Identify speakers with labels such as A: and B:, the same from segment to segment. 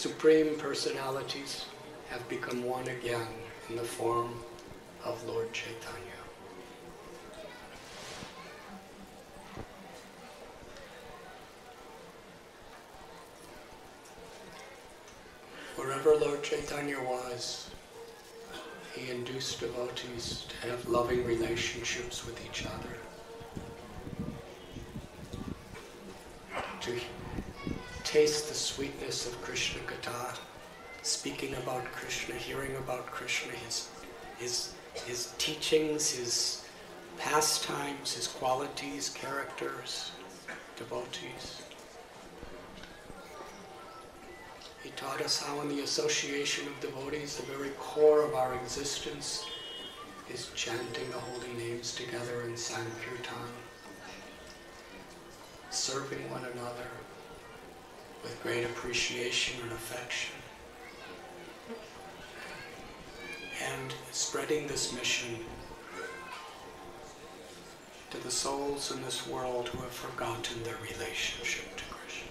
A: Supreme Personalities have become one again in the form of Lord Chaitanya. Wherever Lord Chaitanya was, he induced devotees to have loving relationships with each other, to taste the sweetness of Krishna Katha, speaking about Krishna, hearing about Krishna, his teachings, his pastimes, his qualities, characters, devotees. He taught us how in the association of devotees, the very core of our existence is chanting the holy names together in Sankirtan, serving one another with great appreciation and affection, and spreading this mission to the souls in this world who have forgotten their relationship to Krishna.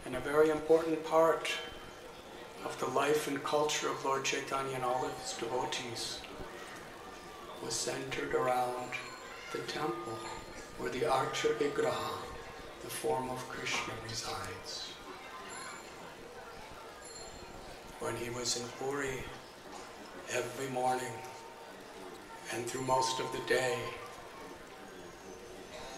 A: And a very important part of the life and culture of Lord Chaitanya and all of his devotees was centered around the temple where the Archa Vigraha, the form of Krishna, resides. When he was in Puri, every morning and through most of the day,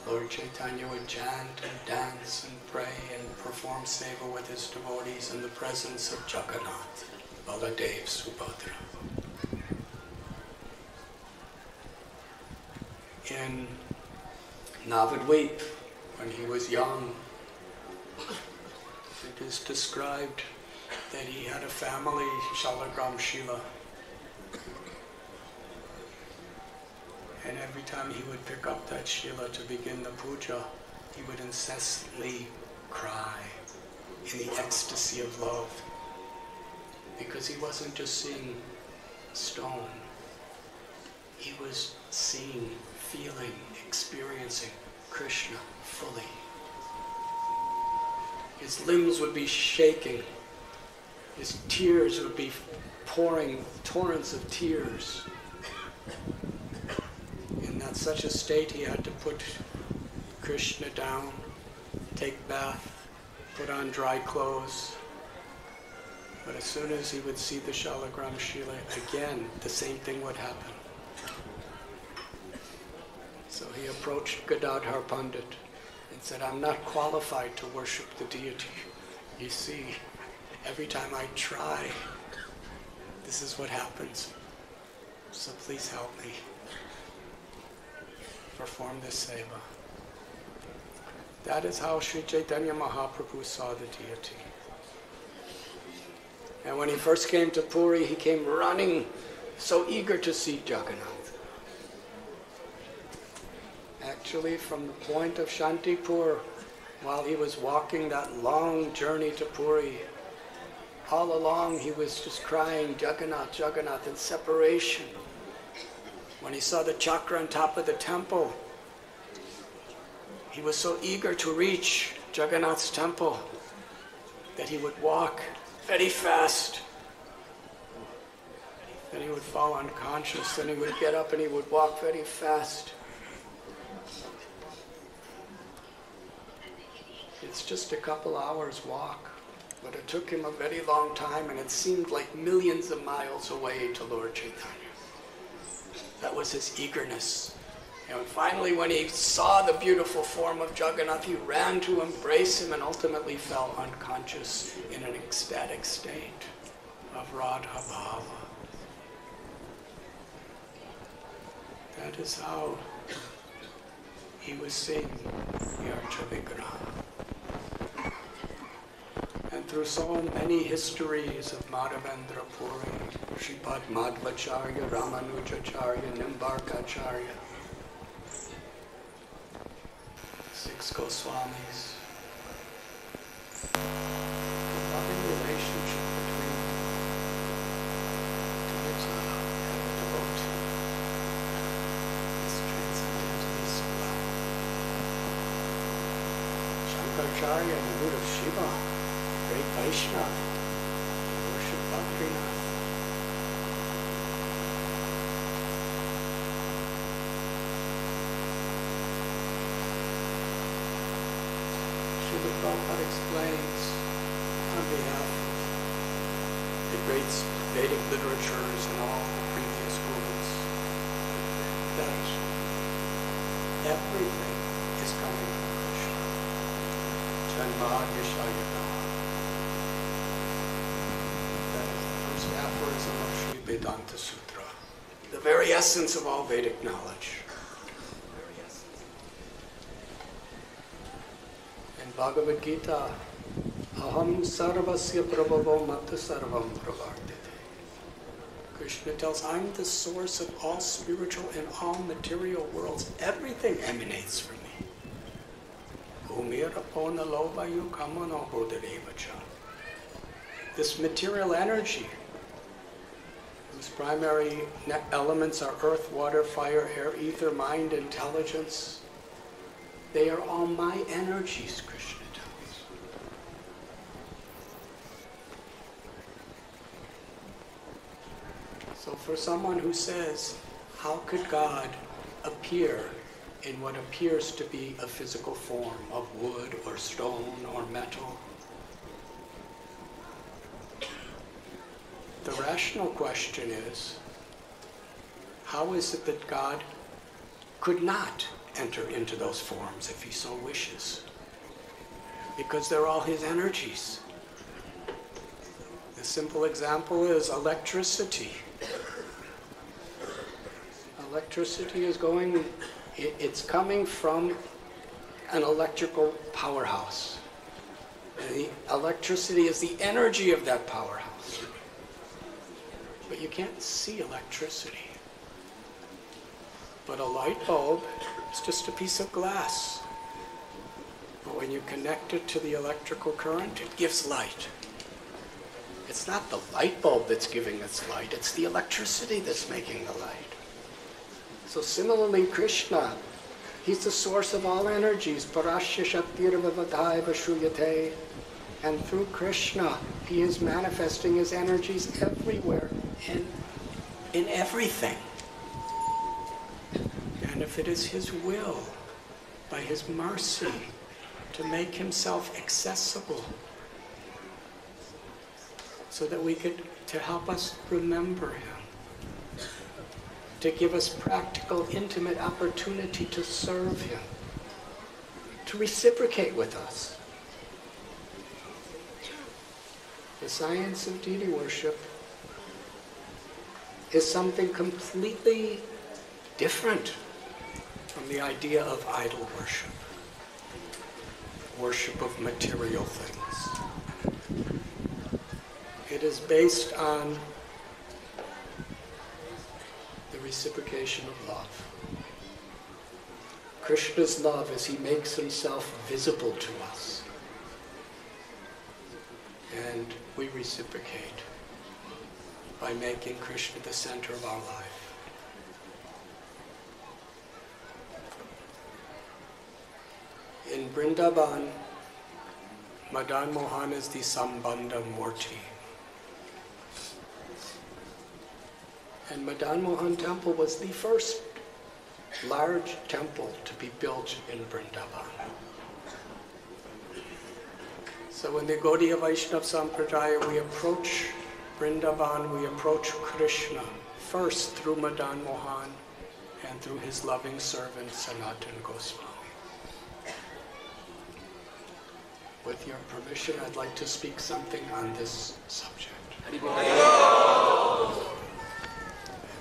A: Lord Chaitanya would chant and dance and pray and perform seva with his devotees in the presence of Jagannath, Baladev, Subhadra. In Navadvip, when he was young, it is described that he had a family, Shalagram Shila. And every time he would pick up that Shila to begin the puja, he would incessantly cry in the ecstasy of love, because he wasn't just seeing stone. He was seeing, feeling, experiencing Krishna fully. His limbs would be shaking. His tears would be pouring, torrents of tears. In that such a state, he had to put Krishna down, take bath, put on dry clothes. But as soon as he would see the Shalagram Shila, again, the same thing would happen. So he approached Gadadhar Pandit and said, I'm not qualified to worship the deity. You see, every time I try, this is what happens. So please help me perform this seva. That is how Sri Chaitanya Mahaprabhu saw the deity. And when he first came to Puri, he came running, so eager to see Jagannath. Actually, from the point of Shantipur, while he was walking that long journey to Puri, all along he was just crying, Jagannath, Jagannath, in separation. When he saw the chakra on top of the temple, he was so eager to reach Jagannath's temple that he would walk very fast. Then he would fall unconscious, then he would get up and he would walk very fast. It's just a couple hours walk, but it took him a very long time, and it seemed like millions of miles away to Lord Chaitanya. That was his eagerness. And finally, when he saw the beautiful form of Jagannath, he ran to embrace him and ultimately fell unconscious in an ecstatic state of Radha Bhava. That is how he was seeing the Archa Vigraha. And through so many histories of Madhavendra Puri, Sripad Madhvacharya, Ramanujacharya, Nimbarkacharya, 6 Goswamis, the loving relationship between deity and the devotee is transcendentally so well. Shankaracharya Acharya, the root of Shiva, great Vaishnava, worship Bhaktivinoda. Srila Prabhupada explains on behalf of the great Vedic literatures and all the previous gurus that everything is coming from Krishna. Janma-yashayana. That is the first aphorism of Sri Vedanta Sutra. The very essence of all Vedic knowledge. In Bhagavad Gita, Aham sarvasya prabhavo matta sarvam pravartite. Krishna tells, I'm the source of all spiritual and all material worlds. Everything emanates from me. This material energy, whose primary elements are earth, water, fire, air, ether, mind, intelligence, they are all my energies, Krishna tells. So for someone who says, how could God appear in what appears to be a physical form of wood or stone or metal? The rational question is, how is it that God could not enter into those forms if he so wishes? Because they're all his energies. The simple example is electricity. Electricity is it's coming from an electrical powerhouse. And the electricity is the energy of that powerhouse. But you can't see electricity. But a light bulb is just a piece of glass. But when you connect it to the electrical current, it gives light. It's not the light bulb that's giving us light, it's the electricity that's making the light. So similarly, Krishna, he's the source of all energies. Parasya Shaktirvavadhai Vashruyate. And through Krishna, he is manifesting his energies everywhere, in everything. And if it is his will, by his mercy, to make himself accessible, so that to help us remember him, to give us practical, intimate opportunity to serve him, to reciprocate with us. The science of deity worship is something completely different from the idea of idol worship, worship of material things. It is based on the reciprocation of love. Krishna's love as he makes himself visible to us. And we reciprocate by making Krishna the center of our life. In Vrindavan, Madan Mohan is the Sambandha Murti. And Madan Mohan Temple was the first large temple to be built in Vrindavan. So in the Gaudiya Vaishnava Sampradaya, we approach Vrindavan, we approach Krishna, first through Madan Mohan and through his loving servant Sanatan Goswami. With your permission, I'd like to speak something on this subject. At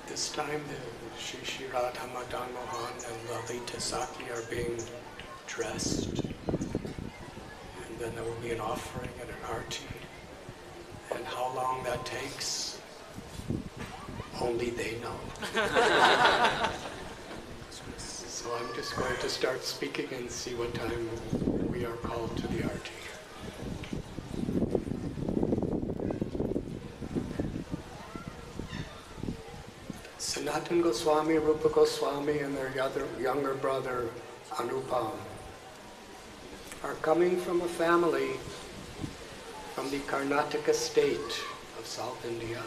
A: this time, the Shri Radha Madan Mohan and Lalita Saki are being dressed. And then there will be an offering and an arti. And how long that takes, only they know. So I'm just going to start speaking and see what time we are called to the arti. Sanatan Goswami, Rupa Goswami, and their younger brother Anupam are coming from a family from the Karnataka state of South India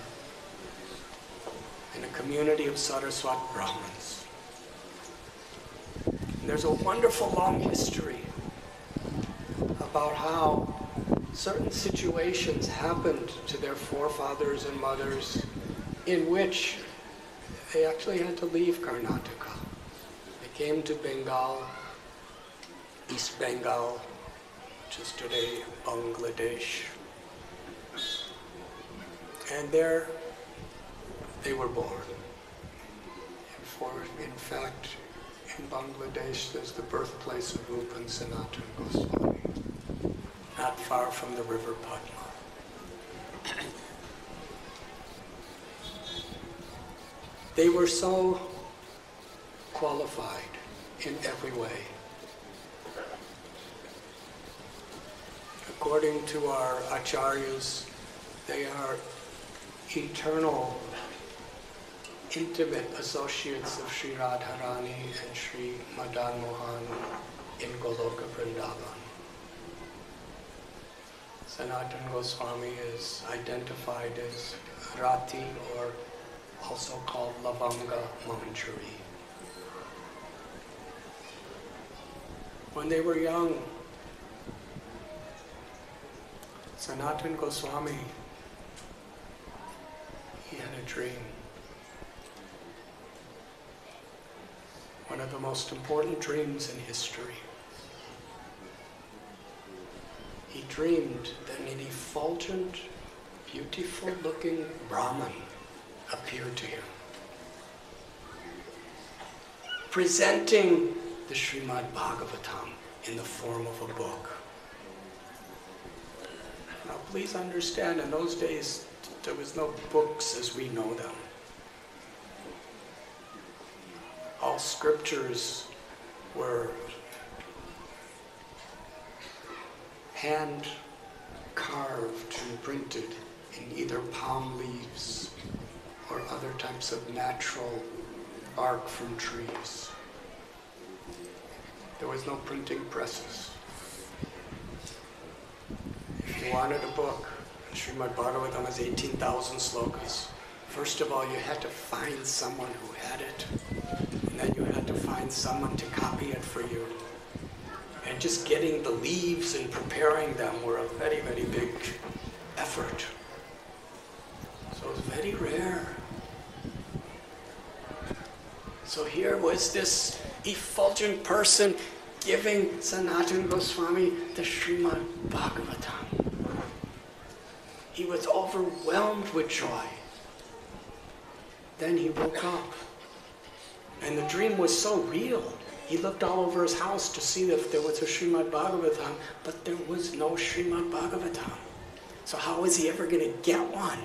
A: in a community of Saraswat Brahmins. And there's a wonderful long history about how certain situations happened to their forefathers and mothers in which they actually had to leave Karnataka. They came to Bengal, East Bengal, which is today Bangladesh. And there they were born. In fact, in Bangladesh, there's the birthplace of Rupa and Sanatana Goswami, not far from the river Padma. They were so qualified in every way. According to our acharyas, they are eternal, intimate associates of Sri Radharani and Sri Madan Mohan in Goloka Vrindavan. Sanatana Goswami is identified as Rati, or also called Lavanga Manjari. When they were young, Sanatana Goswami, he had a dream. One of the most important dreams in history. He dreamed that an effulgent, beautiful-looking Brahman appeared to him, presenting the Srimad Bhagavatam in the form of a book. Now please understand, in those days, there was no books as we know them. All scriptures were hand carved and printed in either palm leaves or other types of natural bark from trees. There was no printing presses. If you wanted a book, Srimad Bhagavatam has 18,000 slokas. First of all, you had to find someone who had it, and then you had to find someone to copy it for you. And just getting the leaves and preparing them were a very, very big effort. So it was very rare. So here was this effulgent person giving Sanatana Goswami the Srimad Bhagavatam. He was overwhelmed with joy. Then he woke up. And the dream was so real. He looked all over his house to see if there was a Srimad Bhagavatam, but there was no Srimad Bhagavatam. So how was he ever going to get one?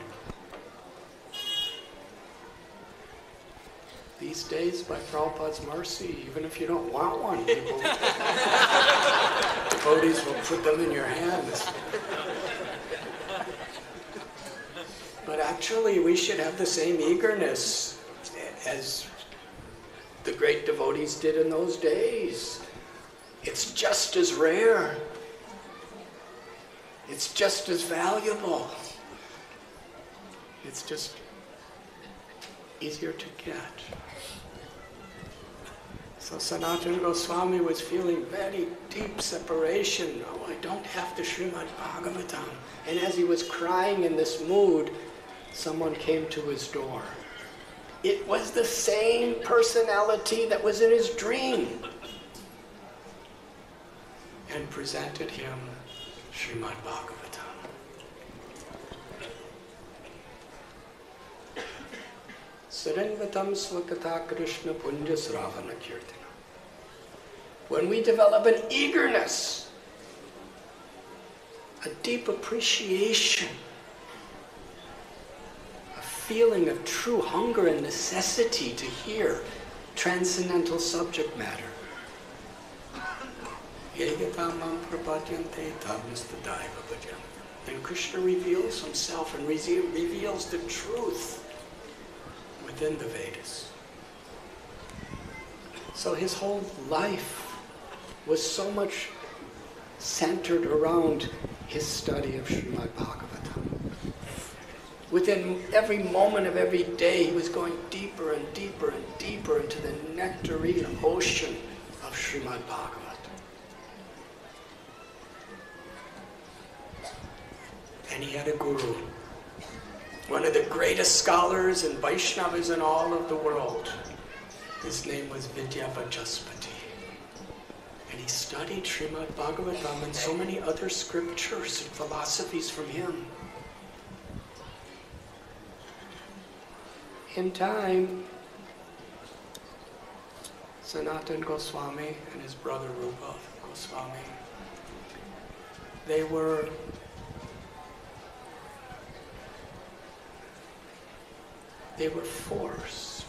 A: These days, by Prabhupada's mercy, even if you don't want one, people, devotees will put them in your hands. But actually, we should have the same eagerness as the great devotees did in those days. It's just as rare. It's just as valuable. It's just easier to get. So Sanatana Goswami was feeling very deep separation. Oh, I don't have the Srimad Bhagavatam. And as he was crying in this mood, someone came to his door. It was the same personality that was in his dream, and presented him Srimad Bhagavatam. Saranvatam Swakata Krishna Punja Sravana Kirtana. When we develop an eagerness, a deep appreciation, a feeling of true hunger and necessity to hear transcendental subject matter, then Krishna reveals himself and reveals the truth within the Vedas. So his whole life was so much centered around his study of Srimad Bhagavatam. Within every moment of every day, he was going deeper and deeper and deeper into the nectarine ocean of Srimad Bhagavatam. And he had a guru, one of the greatest scholars and Vaishnavas in all of the world. His name was Vidyavajaspati. And he studied Srimad Bhagavatam and so many other scriptures and philosophies from him. In time, Sanatana Goswami and his brother Rupa Goswami, they were forced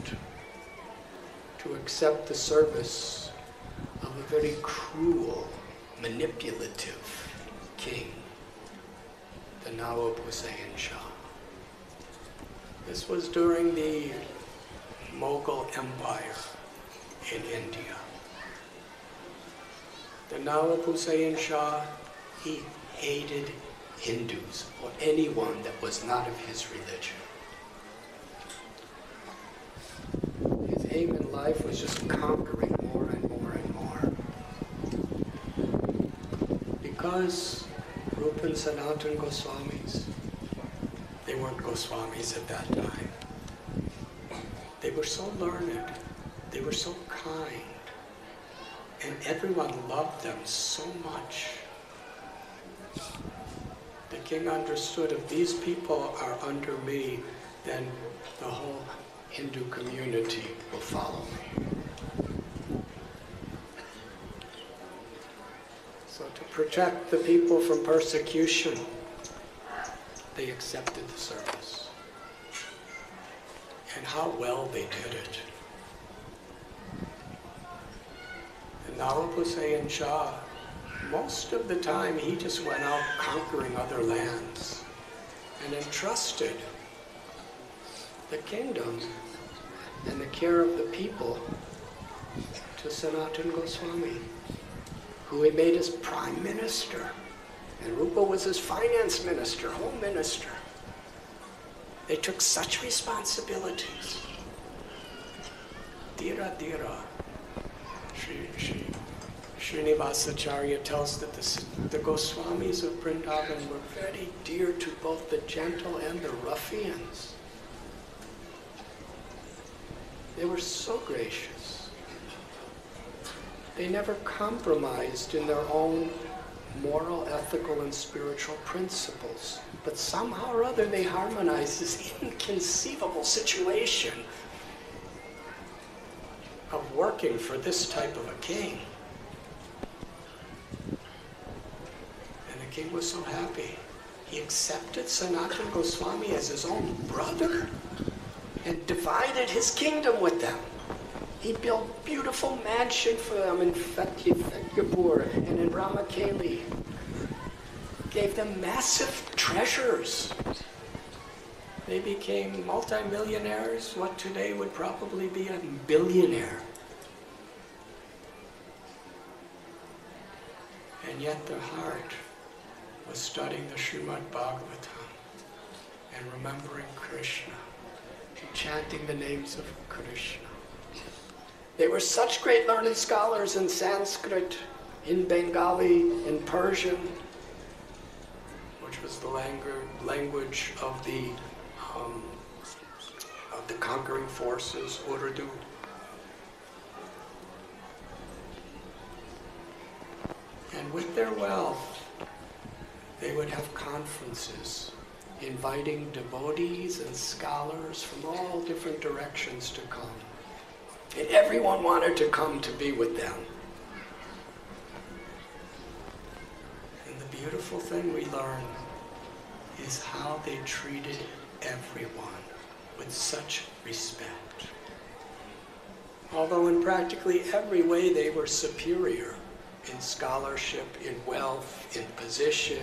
A: to accept the service of a very cruel, manipulative king, the Nawab Hussain Shah. This was during the Mughal Empire in India. The Nawab Hussain Shah, he hated Hindus or anyone that was not of his religion. His aim in life was just conquering more and more and more. Because Rupa and Sanatana Goswamis, they weren't Goswamis at that time. They were so learned, they were so kind, and everyone loved them so much. The king understood, if these people are under me, then the whole Hindu community will follow me. So to protect the people from persecution, they accepted the service. And how well they did it. And Nawab Hussain Shah, most of the time he just went out conquering other lands and entrusted the kingdom and the care of the people to Sanatana Goswami, who he made his prime minister. And Rupa was his finance minister, home minister. They took such responsibilities. Dira Dira. Srinivasacharya tells that the Goswamis of Vrindavan were very dear to both the gentle and the ruffians. They were so gracious. They never compromised in their own moral, ethical, and spiritual principles. But somehow or other they harmonized this inconceivable situation of working for this type of a king. And the king was so happy. He accepted Sanatana Goswami as his own brother and divided his kingdom with them. He built beautiful mansions for them in Fatehpur and in Ramakeli. Gave them massive treasures. They became multimillionaires, what today would probably be a billionaire. And yet their heart was studying the Srimad Bhagavatam and remembering Krishna and chanting the names of Krishna. They were such great learned scholars in Sanskrit, in Bengali, in Persian, which was the language of the conquering forces, Urdu. And with their wealth, they would have conferences, inviting devotees and scholars from all different directions to come. And everyone wanted to come to be with them. And the beautiful thing we learn is how they treated everyone with such respect. Although in practically every way they were superior in scholarship, in wealth, in position,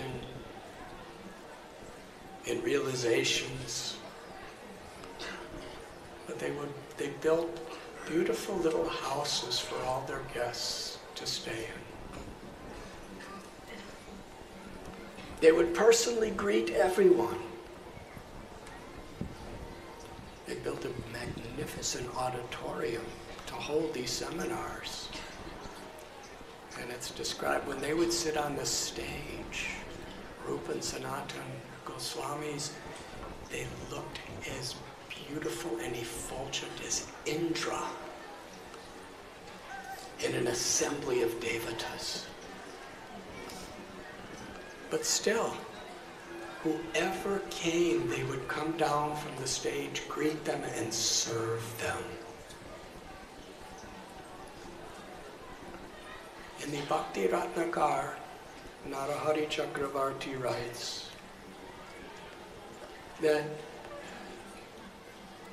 A: in realizations. But they built beautiful little houses for all their guests to stay in. They would personally greet everyone. They built a magnificent auditorium to hold these seminars. And it's described when they would sit on the stage, Rupa and Sanatan Goswamis, they looked as beautiful and effulgent as Indra in an assembly of devatas. But still, whoever came, they would come down from the stage, greet them, and serve them. In the Bhakti Ratnakar, Narahari Chakravarti writes that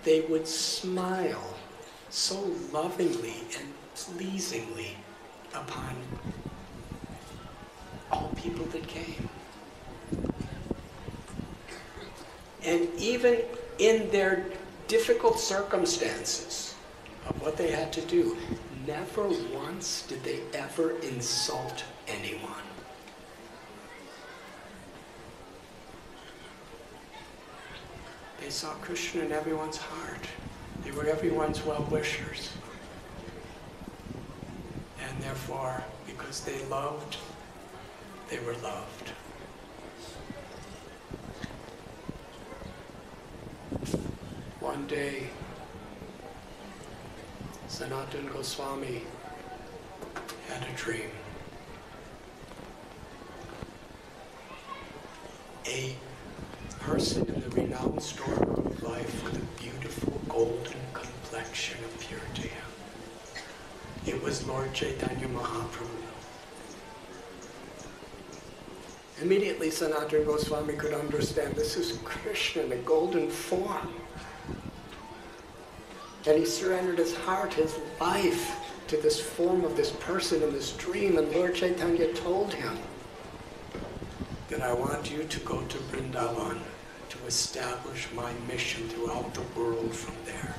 A: they would smile so lovingly and pleasingly upon all people that came. And even in their difficult circumstances of what they had to do, never once did they ever insult anyone. They saw Krishna in everyone's heart. They were everyone's well-wishers. And therefore, because they loved, they were loved. One day, Sanatan Goswami had a dream. A person in the renowned storeroom of life with a beautiful golden complexion appeared to him. It was Lord Chaitanya Mahaprabhu. Immediately Sanatana Goswami could understand this is Krishna in a golden form. And he surrendered his heart, his life to this form of this person in this dream. And Lord Chaitanya told him that I want you to go to Vrindavan to establish my mission throughout the world from there.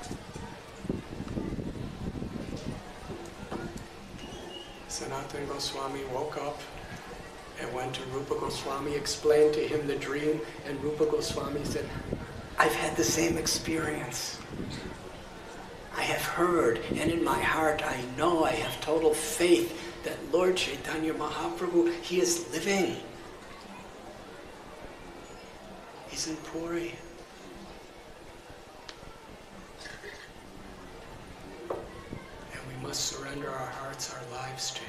A: Sanatana Goswami woke up and went to Rupa Goswami, explained to him the dream, and Rupa Goswami said, I've had the same experience. I have heard, and in my heart I know, I have total faith that Lord Chaitanya Mahaprabhu, he is living. He's in Puri. And we must surrender our hearts, our lives to him.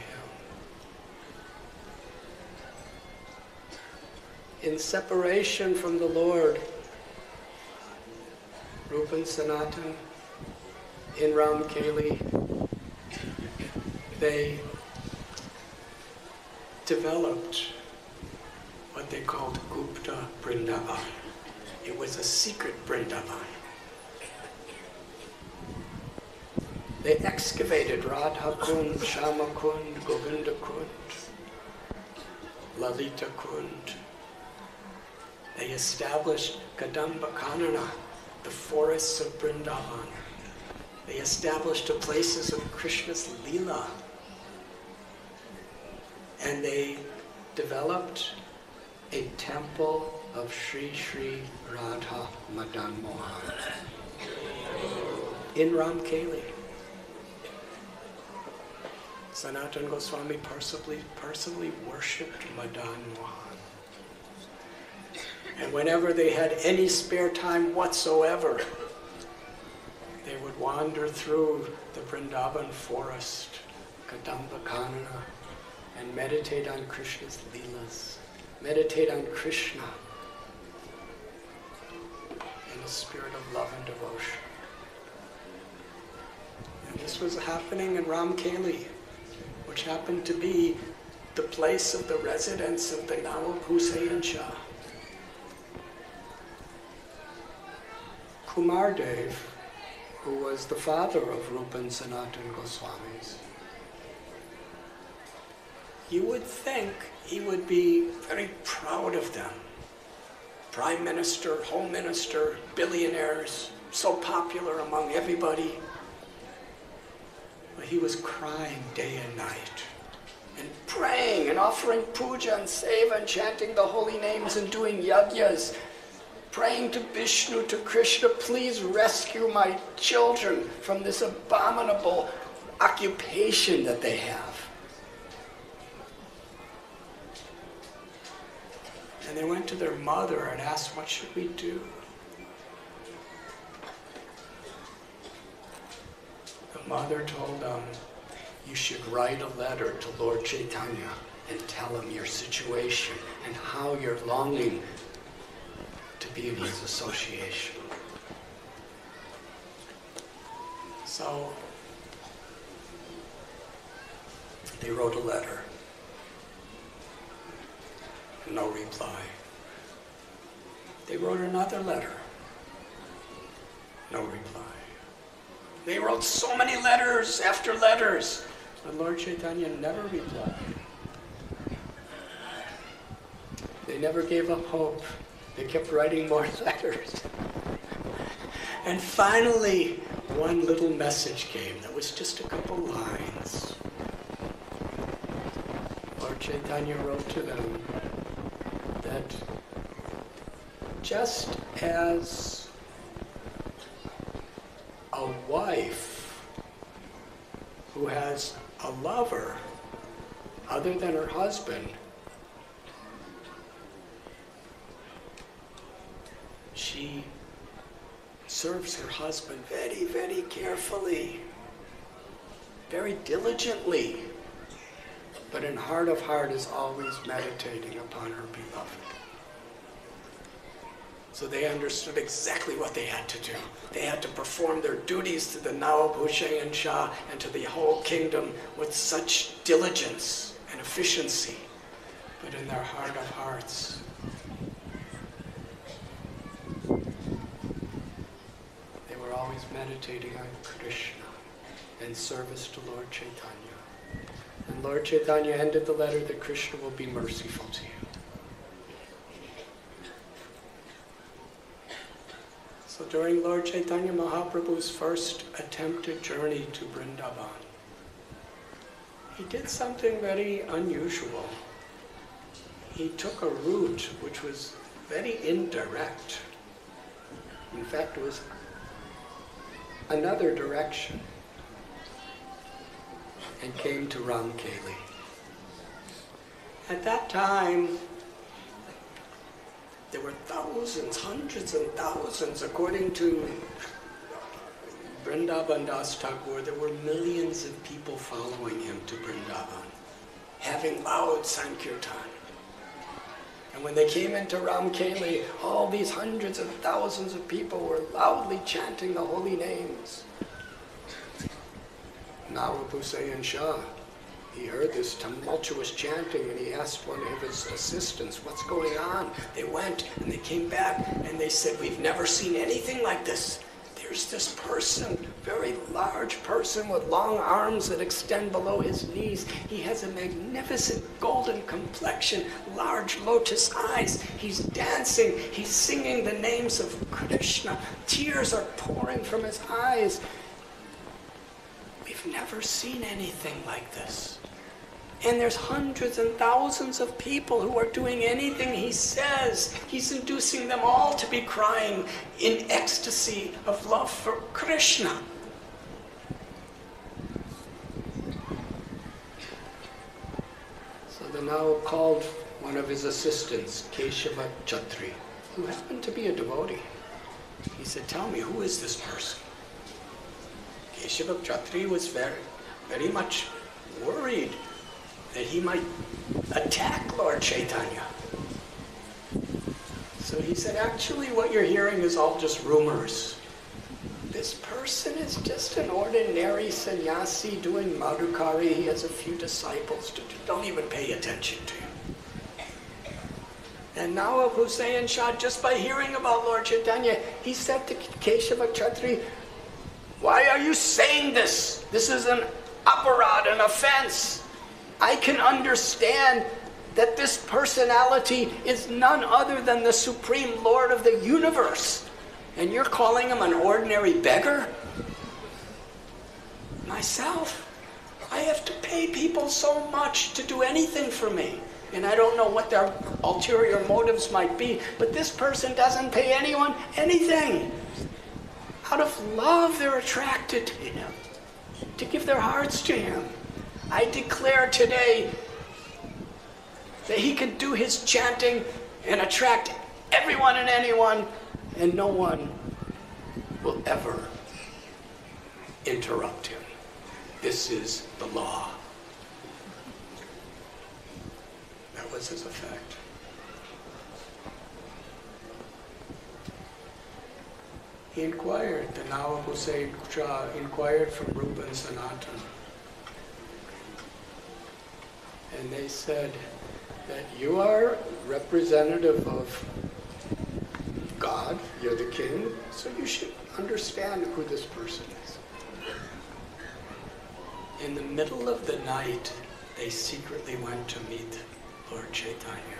A: In separation from the Lord, Rupa and Sanatan, in Ramkeli, they developed what they called Gupta Vrindavan. It was a secret Vrindavan. They excavated Radha Kund, Shama Kund, Govinda Kund, Lalita Kund. They established Kadamba Kanana, the forests of Vrindavan. They established the places of Krishna's Leela. And they developed a temple of Sri Sri Radha Madan Mohan in Ramkeli. Sanatana Goswami personally worshipped Madan Mohan. And whenever they had any spare time whatsoever, they would wander through the Vrindavan forest, Kadamba Kanana, and meditate on Krishna's Leelas, meditate on Krishna in a spirit of love and devotion. And this was happening in Ramkeli, which happened to be the place of the residence of the Nawab Hussain Shah. Kumardev, who was the father of Rupa and Sanatana Goswamis, you would think he would be very proud of them. Prime Minister, Home Minister, billionaires, so popular among everybody. But he was crying day and night and praying and offering puja and seva and chanting the holy names and doing yajnas, praying to Vishnu, to Krishna, please rescue my children from this abominable occupation that they have. And they went to their mother and asked, what should we do? The mother told them, you should write a letter to Lord Chaitanya and tell him your situation and how you're longing to be in his association. So they wrote a letter. No reply. They wrote another letter. No reply. They wrote so many letters after letters, but Lord Chaitanya never replied. They never gave up hope. They kept writing more letters. And finally, one little message came that was just a couple lines. Lord Chaitanya wrote to them that just as a wife who has a lover other than her husband, she serves her husband very, very carefully, very diligently, but in heart of heart is always meditating upon her beloved. So they understood exactly what they had to do. They had to perform their duties to the Nawab Hussain Shah and to the whole kingdom with such diligence and efficiency, but in their heart of hearts, they were always meditating on Krishna in service to Lord Chaitanya. And Lord Chaitanya ended the letter that Krishna will be merciful to you. So during Lord Chaitanya Mahaprabhu's first attempted journey to Vrindavan, he did something very unusual. He took a route which was very indirect. In fact, it was another direction, and came to Ramkeli. At that time, there were thousands, hundreds and thousands, according to Vrindavan Das Thakur, there were millions of people following him to Vrindavan, having loud Sankirtan. And when they came into Ramkeli, all these hundreds of thousands of people were loudly chanting the holy names. Nawab Hussain Shah, he heard this tumultuous chanting and he asked one of his assistants, what's going on? They went and they came back and they said, we've never seen anything like this. There's this person, very large person with long arms that extend below his knees. He has a magnificent golden complexion, large lotus eyes. He's dancing, he's singing the names of Krishna. Tears are pouring from his eyes. We've never seen anything like this. And there's hundreds and thousands of people who are doing anything he says. He's inducing them all to be crying in ecstasy of love for Krishna. So the Nawab called one of his assistants, Keshava Chatri, who happened to be a devotee. He said, tell me, who is this person? Keshava Chatri was very much worried that he might attack Lord Chaitanya. So he said, actually what you're hearing is all just rumors. This person is just an ordinary sannyasi doing madhukari. He has a few disciples. Don't even pay attention to him. And Nawab Hussain Shah, just by hearing about Lord Chaitanya, he said to Keshava Chatri, why are you saying this? This is an aparad, an offense. I can understand that this personality is none other than the Supreme Lord of the universe. And you're calling him an ordinary beggar? Myself, I have to pay people so much to do anything for me. And I don't know what their ulterior motives might be, but this person doesn't pay anyone anything. Out of love, they're attracted to him, to give their hearts to him. I declare today that he can do his chanting and attract everyone and anyone, and no one will ever interrupt him. This is the law. That was his effect. He inquired, the Nawab Hussain Shah inquired from Rupa and Sanatan. And they said that you are representative of God, you're the king, so you should understand who this person is. In the middle of the night, they secretly went to meet Lord Chaitanya.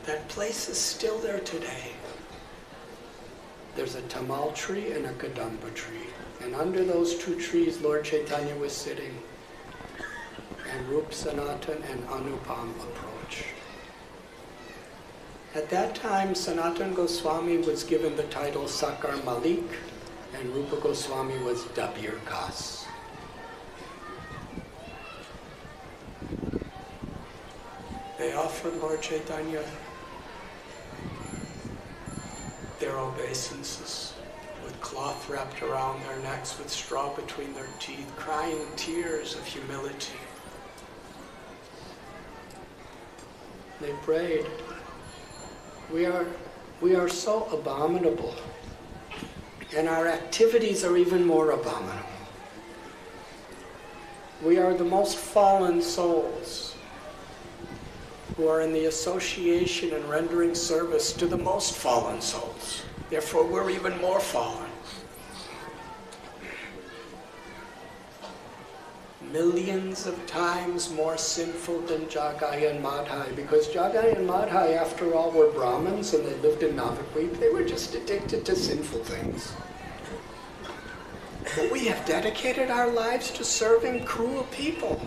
A: That place is still there today. There's a tamal tree and a kadamba tree. And under those two trees, Lord Chaitanya was sitting. And Rup Sanatan and Anupam approached. At that time, Sanatan Goswami was given the title Sakar Malik, and Rupa Goswami was Dabir Khas. They offered Lord Chaitanya their obeisances with cloth wrapped around their necks, with straw between their teeth, crying tears of humility. They prayed, we are so abominable, and our activities are even more abominable. We are the most fallen souls who are in the association and rendering service to the most fallen souls. Therefore, we're even more fallen. Millions of times more sinful than Jagai and Madhai, because Jagai and Madhai, after all, were Brahmins and they lived in Navadvip. They were just addicted to sinful things. But we have dedicated our lives to serving cruel people.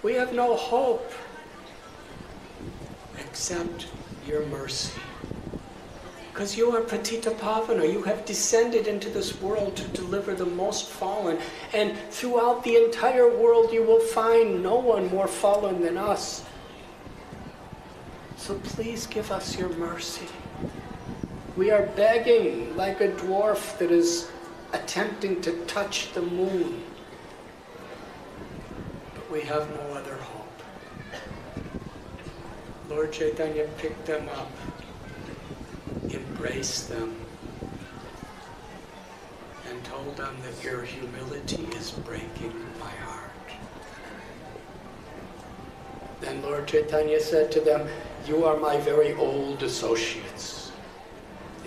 A: We have no hope except your mercy. Because you are Patita Pavana, you have descended into this world to deliver the most fallen. And throughout the entire world you will find no one more fallen than us. So please give us your mercy. We are begging like a dwarf that is attempting to touch the moon. But we have no other hope. Lord Chaitanya picked them up, embraced them, and told them that your humility is breaking my heart. Then Lord Chaitanya said to them, you are my very old associates,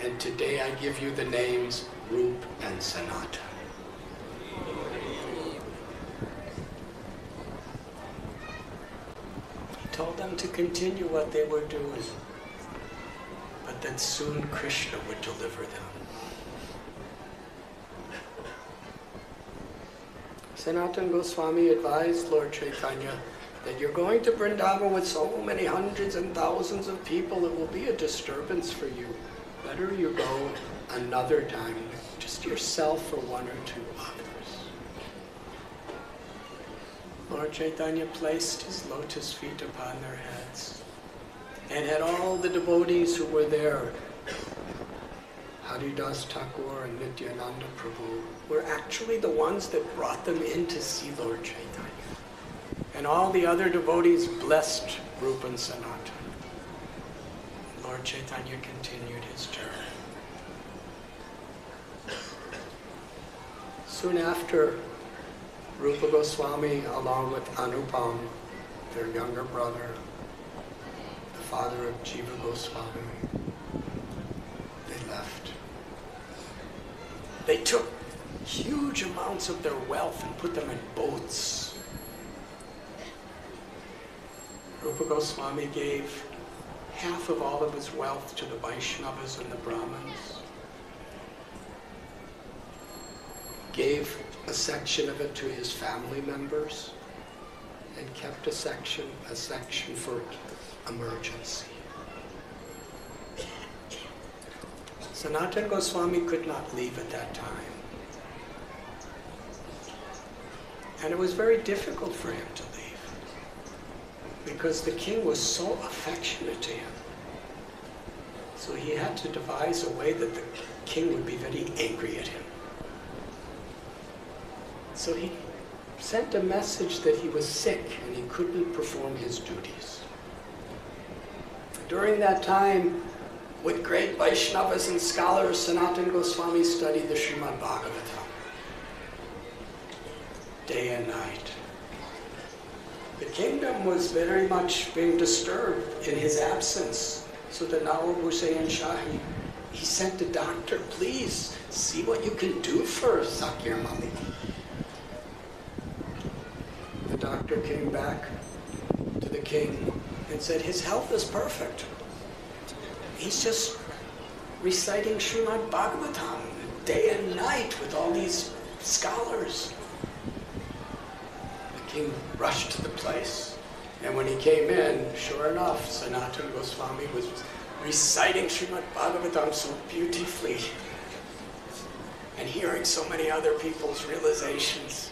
A: and today I give you the names Rup and Sanatan. He told them to continue what they were doing, but that soon Krishna would deliver them. Sanatan Goswami advised Lord Chaitanya that you're going to Vrindavan with so many hundreds and thousands of people, it will be a disturbance for you. Better you go another time, just yourself or one or two others. Lord Chaitanya placed his lotus feet upon their heads and had all the devotees who were there, Haridas Thakur and Nityananda Prabhu, were actually the ones that brought them in to see Lord Chaitanya. And all the other devotees blessed Rupa and Sanatan. Lord Chaitanya continued his journey. Soon after, Rupa Goswami, along with Anupam, their younger brother, the father of Jiva Goswami, they left. They took huge amounts of their wealth and put them in boats. Rupa Goswami gave half of all of his wealth to the Vaishnavas and the Brahmins, gave a section of it to his family members and kept a section for emergency. Sanatana Goswami could not leave at that time. And it was very difficult for him to leave because the king was so affectionate to him. So he had to devise a way that the king would be very angry at him. So he sent a message that he was sick and he couldn't perform his duties. During that time, with great Vaishnavas and scholars, Sanatana Goswami studied the Srimad Bhagavatam day and night. The kingdom was very much being disturbed in his absence. So the Nawab Hussain Shah, he sent a doctor, please see what you can do for Zakir Malik. The doctor came back to the king and said, his health is perfect. He's just reciting Srimad Bhagavatam day and night with all these scholars. The king rushed to the place, and when he came in, sure enough, Sanatana Goswami was reciting Srimad Bhagavatam so beautifully and hearing so many other people's realizations.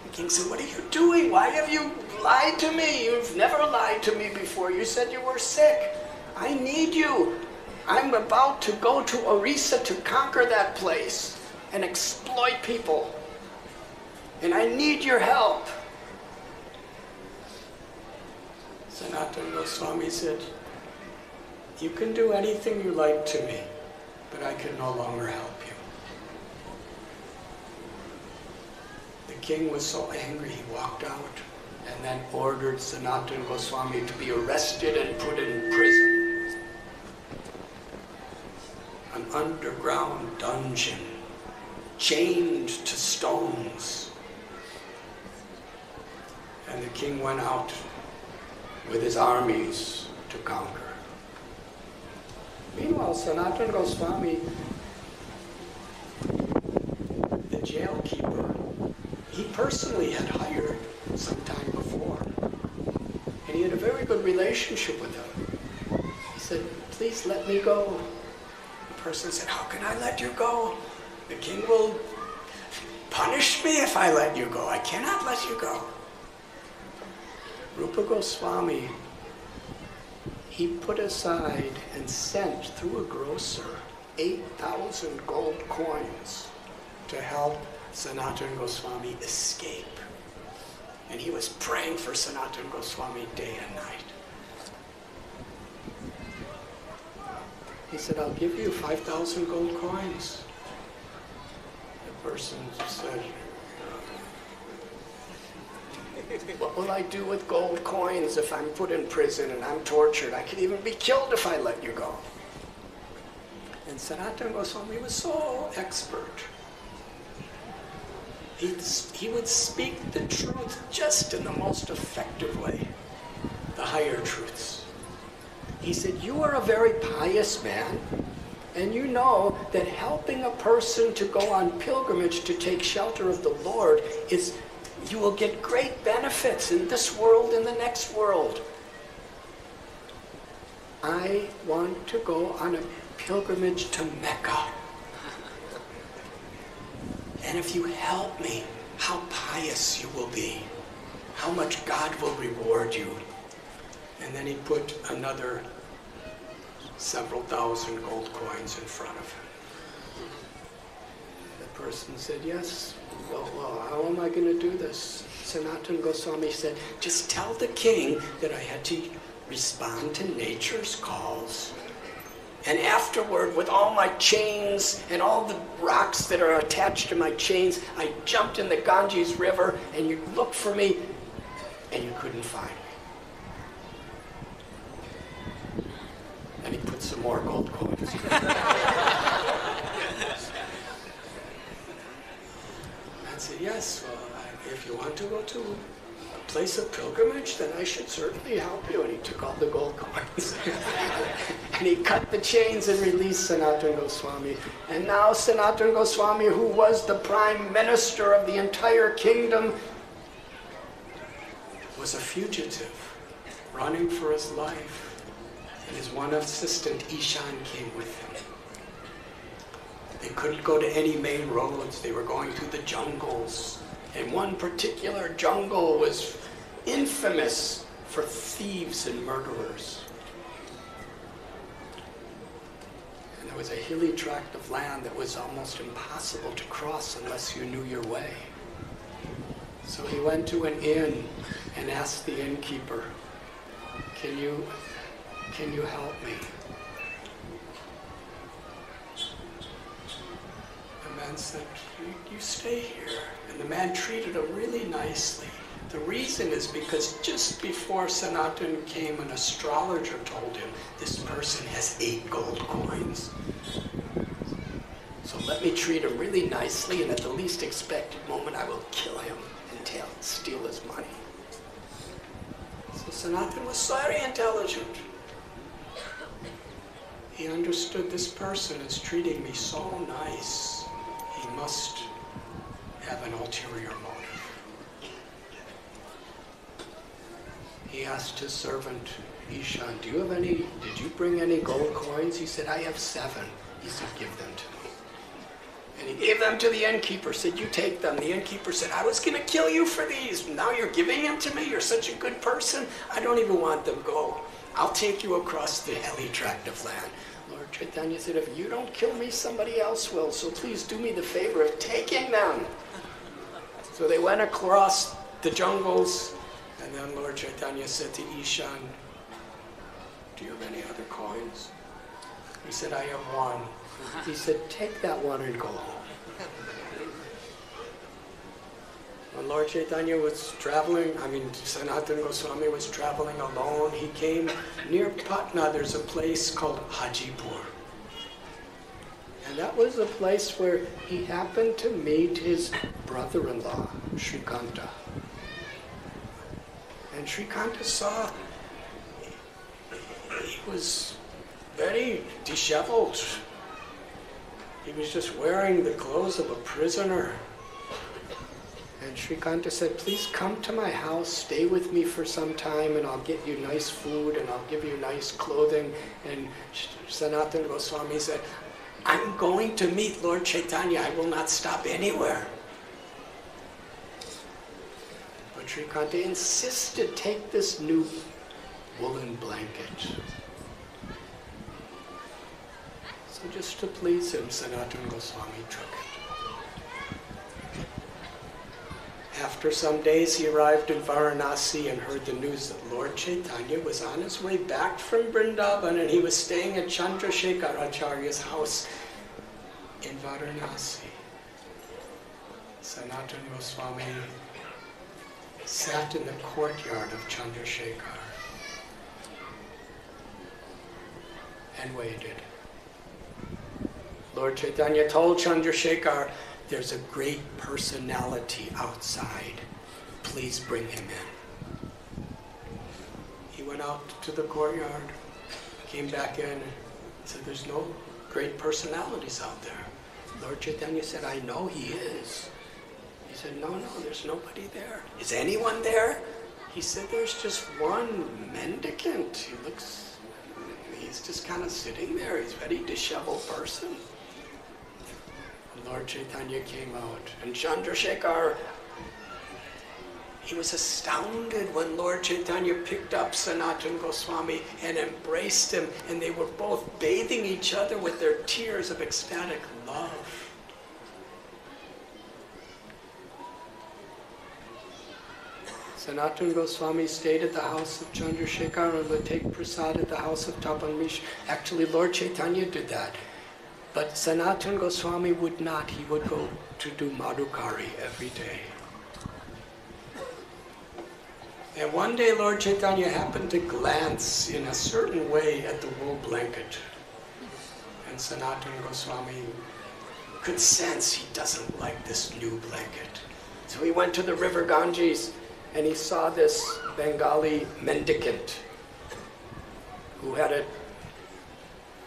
A: The king said, what are you doing? Why have you lied to me? You've never lied to me before. You said you were sick. I need you. I'm about to go to Orissa to conquer that place and exploit people. And I need your help. Sanatana Goswami said, you can do anything you like to me, but I can no longer help you. The king was so angry, he walked out and then ordered Sanatana Goswami to be arrested and put in prison. An underground dungeon, chained to stones. And the king went out with his armies to conquer. Meanwhile, Sanatana Goswami, the jailkeeper, he personally had hired some time before. And he had a very good relationship with him. He said, please let me go. The person said, how can I let you go? The king will punish me if I let you go. I cannot let you go. Rupa Goswami, he put aside and sent through a grocer 8,000 gold coins to help Sanatana Goswami escape. And he was praying for Sanatana Goswami day and night. He said, I'll give you 5,000 gold coins. The person said, what will I do with gold coins if I'm put in prison and I'm tortured? I could even be killed if I let you go. And Sanatana Goswami was so expert. He would speak the truth just in the most effective way, the higher truths. He said, you are a very pious man, and you know that helping a person to go on pilgrimage to take shelter of the Lord is, you will get great benefits in this world and the next world. I want to go on a pilgrimage to Mecca. And if you help me, how pious you will be, how much God will reward you. And then he put another several thousand gold coins in front of him. The person said, yes, well, how am I going to do this? Sanatana Goswami said, just tell the king that I had to respond to nature's calls. And afterward, with all my chains and all the rocks that are attached to my chains, I jumped in the Ganges River, and you looked for me, and you couldn't find me. And he put some more gold coins. I said, yes, well, if you want to go to a place of pilgrimage, then I should certainly help you. And he took all the gold coins. And he cut the chains and released Sanatana Goswami. And now Sanatana Goswami, who was the prime minister of the entire kingdom, was a fugitive, running for his life. And his one assistant, Ishan, came with him. They couldn't go to any main roads. They were going through the jungles. And one particular jungle was infamous for thieves and murderers. And there was a hilly tract of land that was almost impossible to cross unless you knew your way. So he went to an inn and asked the innkeeper, can you help me? The man said, you stay here. And the man treated him really nicely. The reason is because just before Sanatan came, an astrologer told him, this person has 8 gold coins. So let me treat him really nicely, and at the least expected moment I will kill him and steal his money. So Sanatan was very intelligent. He understood this person is treating me so nice. He must have an ulterior motive. He asked his servant, Ishan, did you bring any gold coins? He said, I have 7. He said, give them to me. And he gave them to the innkeeper, said, you take them. The innkeeper said, I was going to kill you for these. Now you're giving them to me? You're such a good person. I don't even want them. Go. I'll take you across the hilly tract of land. Lord Chaitanya said, if you don't kill me, somebody else will. So please do me the favor of taking them. So they went across the jungles, and then Lord Chaitanya said to Ishan, do you have any other coins? He said, I have 1. He said, take that one and go home. When Lord Chaitanya was traveling, Sanatana Goswami was traveling alone, he came near Patna. There's a place called Hajipur. And that was a place where he happened to meet his brother-in-law, Shrikanta. And Shrikanta saw he was very disheveled. He was just wearing the clothes of a prisoner. And Shrikanta said, please come to my house, stay with me for some time, and I'll get you nice food, and I'll give you nice clothing. And Sanatana Goswami said, I'm going to meet Lord Chaitanya. I will not stop anywhere. But Shrikanta insisted, take this new woolen blanket. So just to please him, Sanatana Goswami took it. After some days, he arrived in Varanasi and heard the news that Lord Chaitanya was on his way back from Vrindavan, and he was staying at Chandrasekhar Acharya's house in Varanasi. Sanatana Goswami sat in the courtyard of Chandrasekhar and waited. Lord Chaitanya told Chandrasekhar, there's a great personality outside. Please bring him in. He went out to the courtyard, came back in, and said, there's no great personalities out there. Lord Chaitanya said, I know he is. He said, no, there's nobody there. Is anyone there? He said, there's just one mendicant. He's just kind of sitting there. He's a very disheveled person. Lord Chaitanya came out, and Chandrasekhar, he was astounded when Lord Chaitanya picked up Sanatana Goswami and embraced him, and they were both bathing each other with their tears of ecstatic love. Sanatana Goswami stayed at the house of Chandrasekhar and would take prasad at the house of Tapan Mish. Actually, Lord Chaitanya did that. But Sanatana Goswami would not. He would go to do Madhukari every day. And one day Lord Chaitanya happened to glance in a certain way at the wool blanket. And Sanatana Goswami could sense he doesn't like this new blanket. So he went to the river Ganges and he saw this Bengali mendicant who had a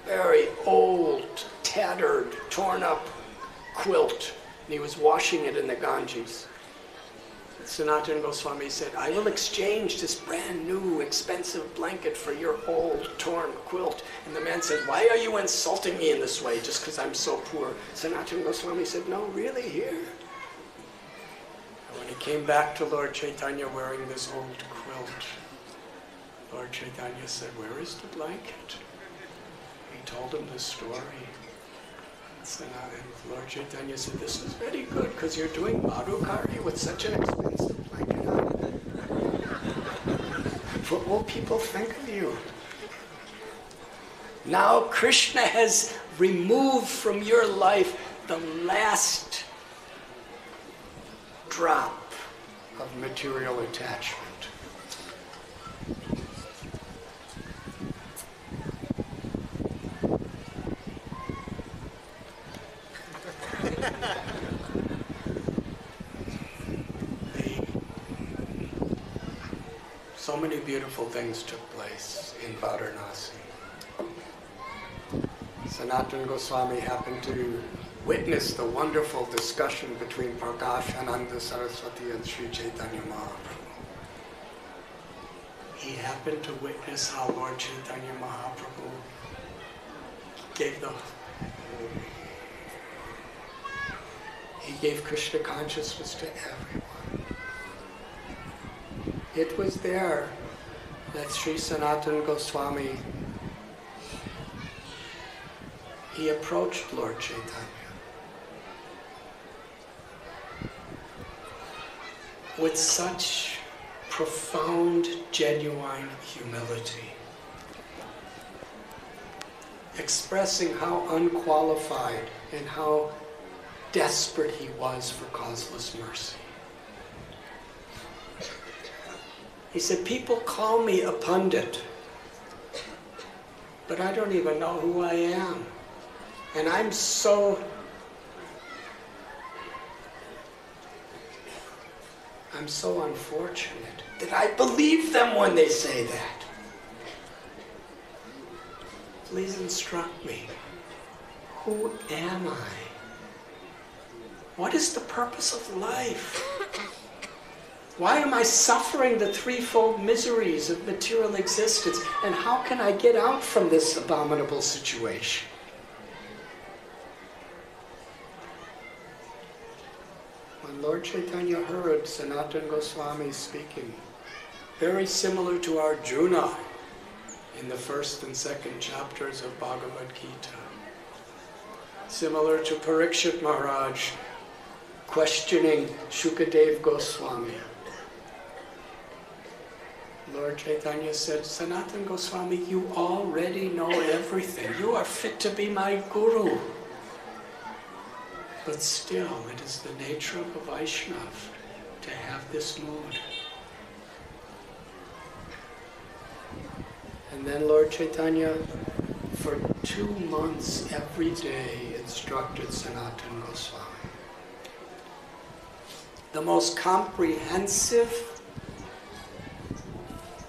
A: very old, tattered, torn up quilt, and he was washing it in the Ganges. Sanatana Goswami said, I will exchange this brand new expensive blanket for your old torn quilt. And the man said, why are you insulting me in this way just because I'm so poor? Sanatana Goswami said, no, really, here. And when he came back to Lord Chaitanya wearing this old quilt, Lord Chaitanya said, where is the blanket? He told him the story. And Lord Chaitanya said, this is very good because you're doing Madhukari with such an expensive blanket on. What will people think of you? Now Krishna has removed from your life the last drop of material attachment. So many beautiful things took place in Varanasi. Sanatana Goswami happened to witness the wonderful discussion between Prakashananda Saraswati and Sri Chaitanya Mahaprabhu. He happened to witness how Lord Chaitanya Mahaprabhu gave Krishna consciousness to everyone. It was there that Sri Sanatana Goswami, he approached Lord Chaitanya with such profound, genuine humility, expressing how unqualified and how desperate he was for causeless mercy. He said, people call me a pundit, but I don't even know who I am. And I'm so unfortunate that I believe them when they say that. Please instruct me. Who am I? What is the purpose of life? Why am I suffering the threefold miseries of material existence? And how can I get out from this abominable situation? When Lord Chaitanya heard Sanatana Goswami speaking, very similar to Arjuna in the first and second chapters of Bhagavad Gita, similar to Parikshit Maharaj questioning Shukadev Goswami, Lord Chaitanya said, Sanatana Goswami, you already know everything. You are fit to be my guru. But still, it is the nature of a Vaishnava to have this mood. And then Lord Chaitanya, for 2 months, every day, instructed Sanatana Goswami. The most comprehensive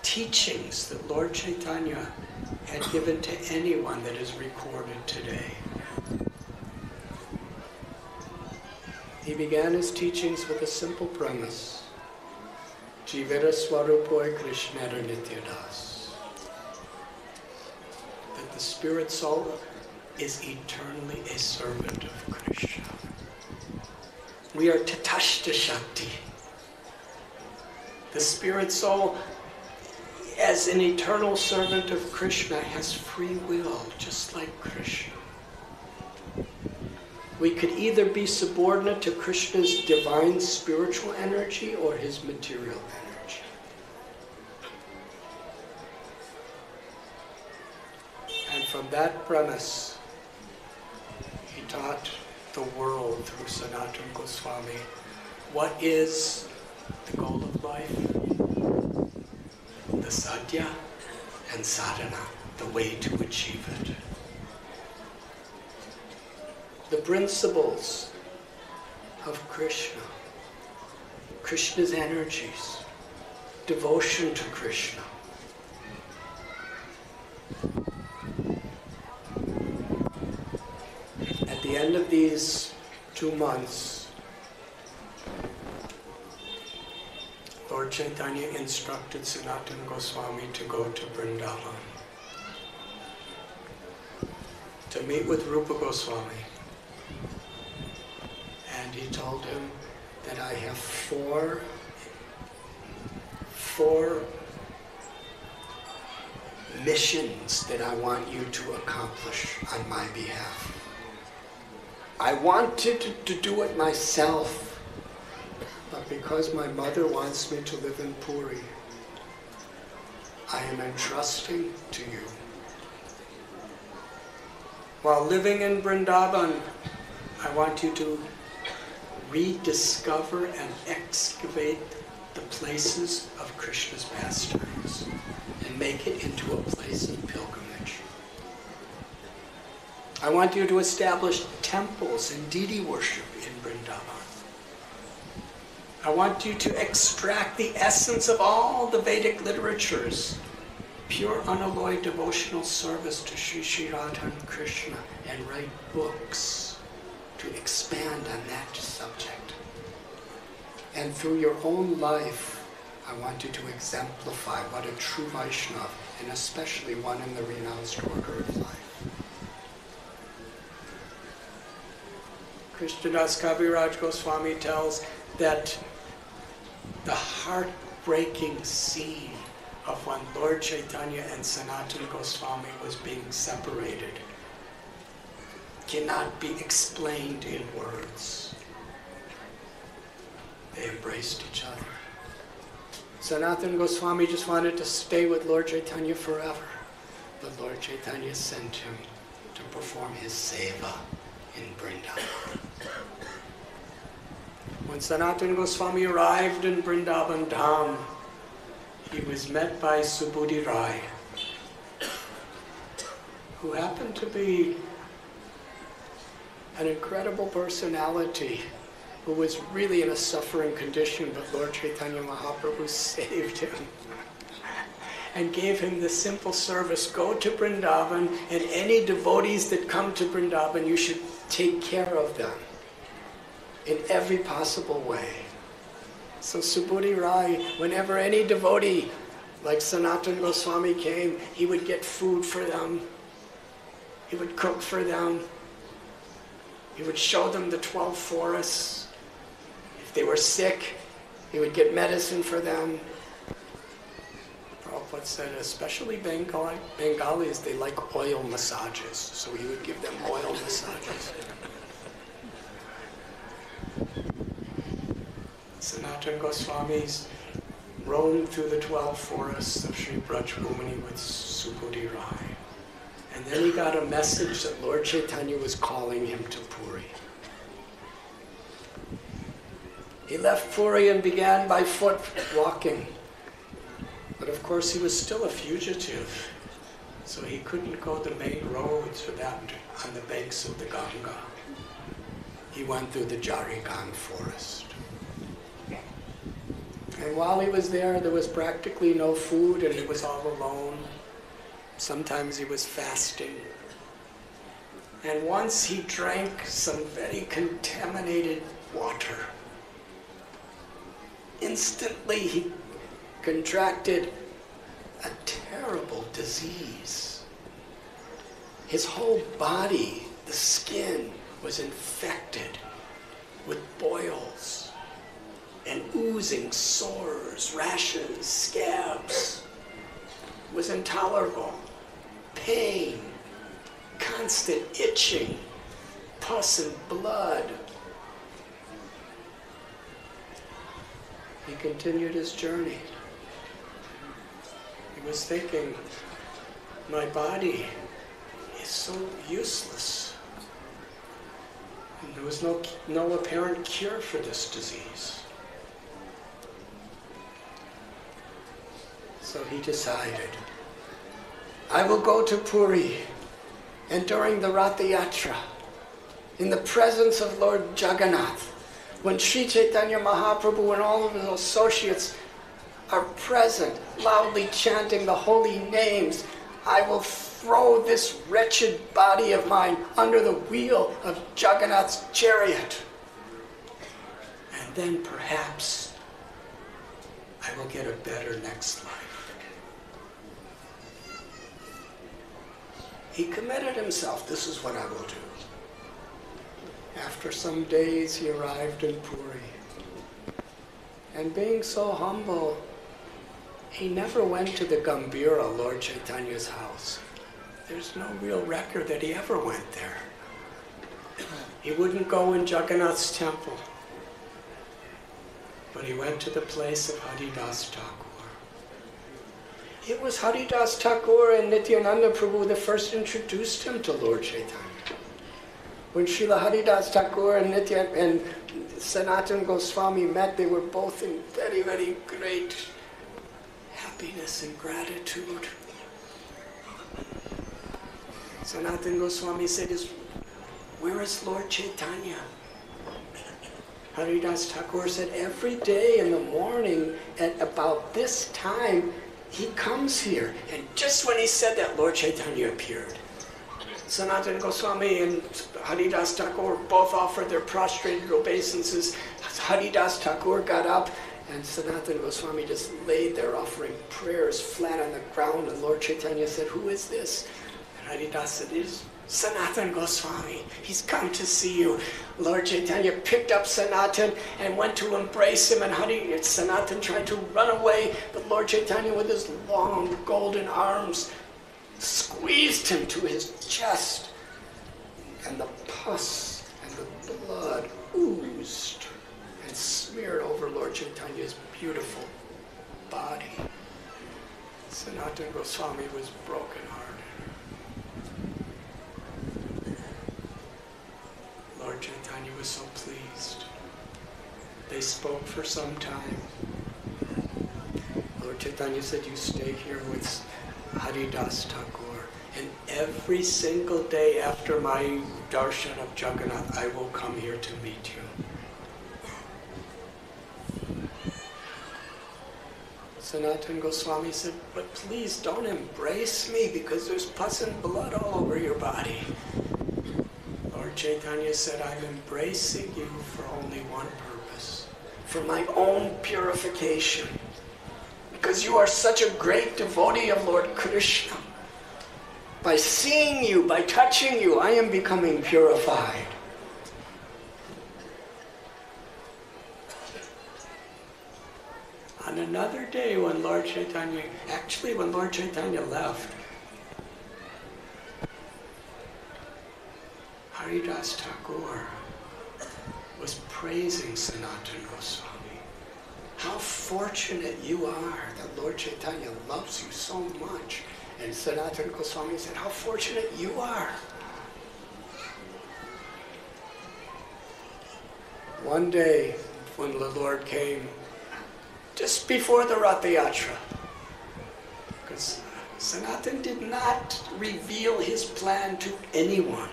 A: teachings that Lord Chaitanya had given to anyone that is recorded today. He began his teachings with a simple premise. Jivera Swarupoi Krishnara Nityadas. That the spirit soul is eternally a servant of Krishna. We are Tatashta Shakti. The spirit soul, as an eternal servant of Krishna, has free will, just like Krishna. We could either be subordinate to Krishna's divine spiritual energy or his material energy. And from that premise, he taught the world through Sanatana Goswami what is the goal of life? The sadhya and sadhana, the way to achieve it. The principles of Krishna, Krishna's energies, devotion to Krishna. end of these 2 months, Lord Chaitanya instructed Sanatana Goswami to go to Vrindavan to meet with Rupa Goswami. And he told him that I have four missions that I want you to accomplish on my behalf. I wanted to do it myself, but because my mother wants me to live in Puri, I am entrusting to you. While living in Vrindavan, I want you to rediscover and excavate the places of Krishna's pastimes and make it into a place of pilgrimage. I want you to establish temples and deity worship in Vrindavan. I want you to extract the essence of all the Vedic literatures, pure unalloyed devotional service to Sri Sri Radha and Krishna, and write books to expand on that subject. And through your own life, I want you to exemplify what a true Vaishnava, and especially one in the renounced order of life. Krishnadas Kaviraj Goswami tells that the heartbreaking scene of when Lord Chaitanya and Sanatana Goswami was being separated cannot be explained in words. They embraced each other. Sanatana Goswami just wanted to stay with Lord Chaitanya forever, but Lord Chaitanya sent him to perform his seva in Vrindavan. When Sanatana Goswami arrived in Vrindavan Dham, he was met by Subudhi Rai, who happened to be an incredible personality who was really in a suffering condition, but Lord Chaitanya Mahaprabhu saved him and gave him the simple service: go to Vrindavan, and any devotees that come to Vrindavan, you should take care of them in every possible way. So Subudhi Rai, whenever any devotee like Sanatana Goswami came, he would get food for them, he would cook for them, he would show them the 12 forests. If they were sick, he would get medicine for them. Prabhupada said, especially Bengalis, they like oil massages, so he would give them oil massages. Sanatana Goswamis roamed through the 12 forests of Sri Braj Bhumini with Subudhi Rai. And then he got a message that Lord Chaitanya was calling him to Puri. He left Puri and began by foot walking. But of course he was still a fugitive, so he couldn't go the main roads without on the banks of the Ganga. He went through the Jarigan forest. And while he was there was practically no food, and he was all alone. Sometimes he was fasting. And once he drank some very contaminated water. Instantly he contracted a terrible disease. His whole body, the skin, was infected with boils and oozing sores, rashes, scabs. It was intolerable. Pain, constant itching, pus and blood. He continued his journey. He was thinking, my body is so useless. And there was no apparent cure for this disease. So he decided, I will go to Puri, and during the Ratha Yatra, in the presence of Lord Jagannath, when Sri Chaitanya Mahaprabhu and all of his associates are present, loudly chanting the holy names, I will throw this wretched body of mine under the wheel of Jagannath's chariot. And then perhaps I will get a better next life. He committed himself. This is what I will do. After some days, he arrived in Puri. And being so humble, he never went to the Gambhira, Lord Chaitanya's house. There's no real record that he ever went there. He wouldn't go in Jagannath's temple, but he went to the place of Haridas Thakur. It was Haridas Thakur and Nityananda Prabhu that first introduced him to Lord Chaitanya. When Srila Haridas Thakur and Sanatana Goswami met, they were both in very, very great happiness and gratitude. Sanatana Goswami said, "Where is Lord Chaitanya?" Haridas Thakur said, "Every day in the morning at about this time, he comes here." And just when he said that, Lord Chaitanya appeared. Sanatana Goswami and Haridas Thakur both offered their prostrated obeisances. Haridas Thakur got up, and Sanatana Goswami just laid there offering prayers flat on the ground. And Lord Chaitanya said, "Who is this?" And Haridas said, "It is Sanatana Goswami. He's come to see you." Lord Chaitanya picked up Sanatana and went to embrace him, and Sanatana tried to run away, but Lord Chaitanya, with his long golden arms, squeezed him to his chest, and the pus and the blood oozed and smeared over Lord Chaitanya's beautiful body. Sanatana Goswami was brokenhearted. Lord Chaitanya was so pleased. They spoke for some time. Lord Chaitanya said, "You stay here with Haridas Thakur, and every single day after my darshan of Jagannath, I will come here to meet you." Sanatana Goswami said, "But please don't embrace me because there's pus and blood all over your body." Lord Chaitanya said, "I'm embracing you for only one purpose, for my own purification. Because you are such a great devotee of Lord Krishna. By seeing you, by touching you, I am becoming purified." On another day when Lord Chaitanya left, Haridas Thakur was praising Sanatana Goswami. "How fortunate you are that Lord Chaitanya loves you so much." And Sanatana Goswami said, "How fortunate you are." One day, when the Lord came, just before the Ratha Yatra, because Sanatana did not reveal his plan to anyone.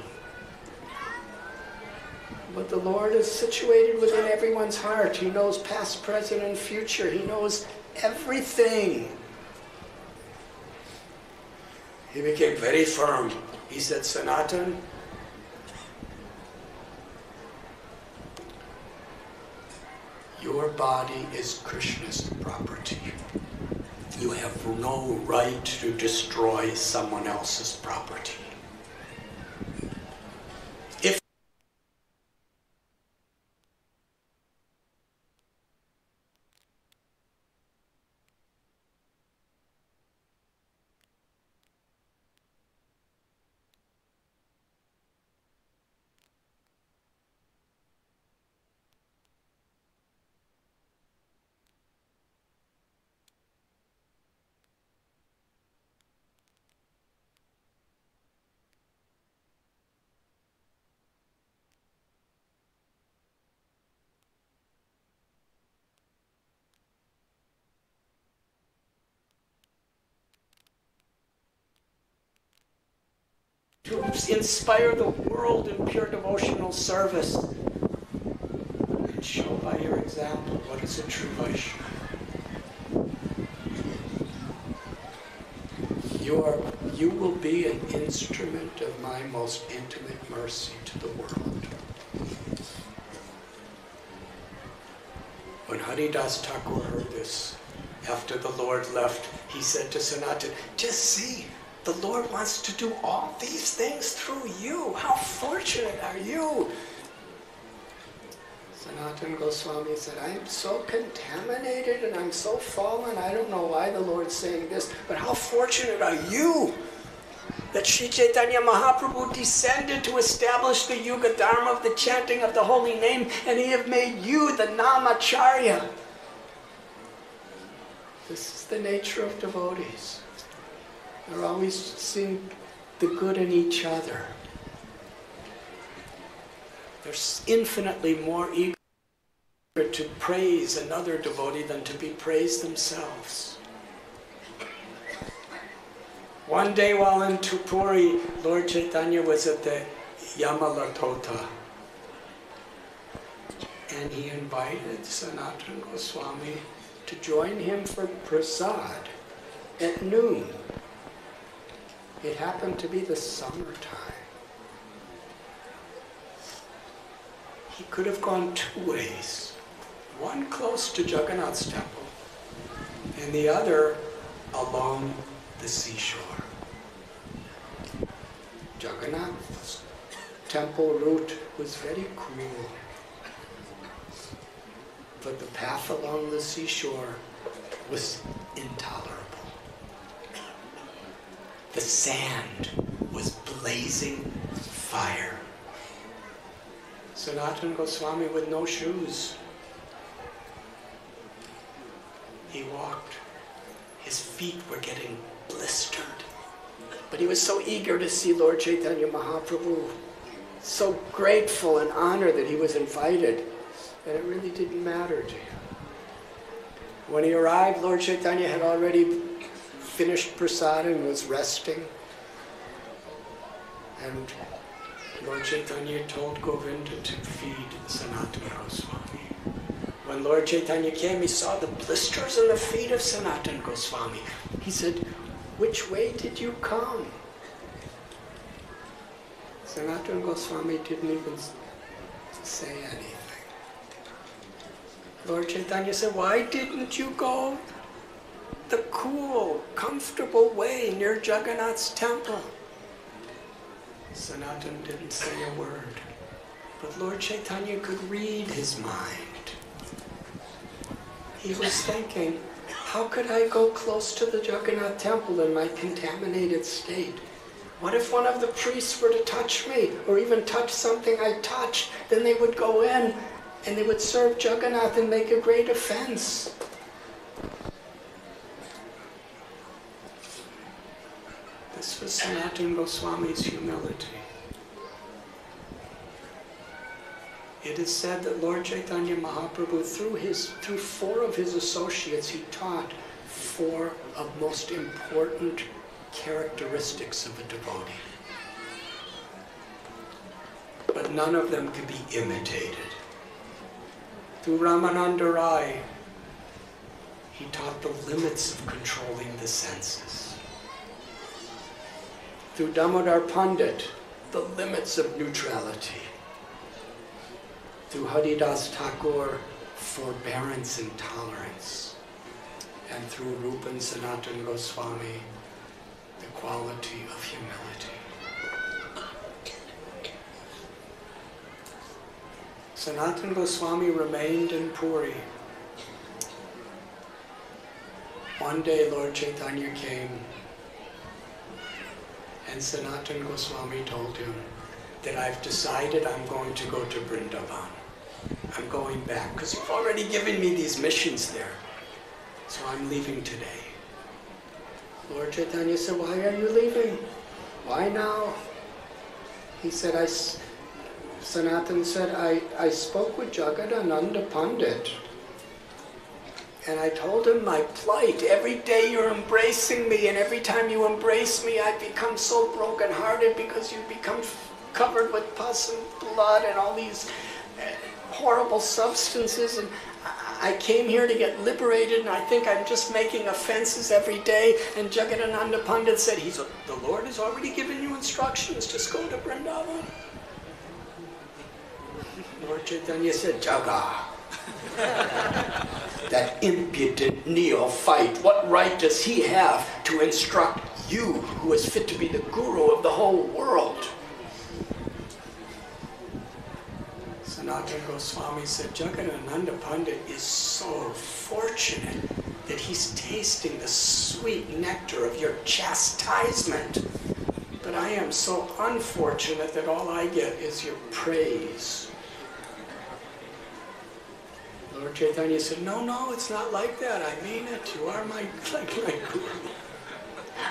A: But the Lord is situated within everyone's heart. He knows past, present, and future. He knows everything. He became very firm. He said, "Sanatana, your body is Krishna's property. You have no right to destroy someone else's property. To inspire the world in pure devotional service, and show by your example what is a true Vaishnava. you will be an instrument of my most intimate mercy to the world. When Haridas Thakur heard this, after the Lord left, he said to Sanatan, just see, the Lord wants to do all these things through you. How fortunate are you? Sanatan Goswami said, I am so contaminated and I'm so fallen. I don't know why the Lord's saying this, but how fortunate are you that Sri Chaitanya Mahaprabhu descended to establish the Yuga Dharma of the chanting of the holy name, and he have made you the Namacharya. This is the nature of devotees. They're always seeing the good in each other. They're infinitely more eager to praise another devotee than to be praised themselves. One day while in Tupuri, Lord Chaitanya was at the Yamalatota, and he invited Sanatana Goswami to join him for prasad at noon. It happened to be the summertime. He could have gone two ways. One close to Jagannath's temple, and the other along the seashore. Jagannath's temple route was very cool, but the path along the seashore was intolerable. The sand was blazing fire. Sanatana Goswami with no shoes. He walked. His feet were getting blistered. But he was so eager to see Lord Chaitanya Mahaprabhu, so grateful and honored that he was invited, that it really didn't matter to him. When he arrived, Lord Chaitanya had already finished prasad and was resting. And Lord Chaitanya told Govinda to feed Sanatana Goswami. When Lord Chaitanya came, he saw the blisters on the feet of Sanatana Goswami. He said, which way did you come? Sanatana Goswami didn't even say anything. Lord Chaitanya said, why didn't you go the cool, comfortable way near Jagannath's temple? Sanatana didn't say a word, but Lord Chaitanya could read his mind. He was thinking, how could I go close to the Jagannath temple in my contaminated state? What if one of the priests were to touch me, or even touch something I touched? Then they would go in and they would serve Jagannath and make a great offense. This was Sanatana Goswami's humility. It is said that Lord Chaitanya Mahaprabhu, through four of his associates, he taught four of most important characteristics of a devotee. But none of them could be imitated. Through Ramananda Rai, he taught the limits of controlling the senses. Through Damodar Pandit, the limits of neutrality. Through Haridas Thakur, forbearance and tolerance. And through Rupan Sanatana Goswami, the quality of humility. Sanatana Goswami remained in Puri. One day Lord Chaitanya came, and Sanatana Goswami told him that I've decided I'm going to go to Vrindavan. I'm going back because you've already given me these missions there. So I'm leaving today. Lord Chaitanya said, why are you leaving? Why now? He said, Sanatana said, I spoke with Jagadananda Pandit. And I told him my plight. Every day you're embracing me, and every time you embrace me, I become so broken-hearted because you become covered with pus and blood and all these horrible substances, and I came here to get liberated, and I think I'm just making offenses every day. And Jagadananda Pandit said, the Lord has already given you instructions, just go to Vrindavan. Lord Chaitanya said, Jaga, that impudent neophyte, what right does he have to instruct you, who is fit to be the guru of the whole world? Sanatana Goswami said, Jagadananda Pandit is so fortunate that he's tasting the sweet nectar of your chastisement. But I am so unfortunate that all I get is your praise. Lord Chaitanya said, no, it's not like that. I mean it. You are my guru.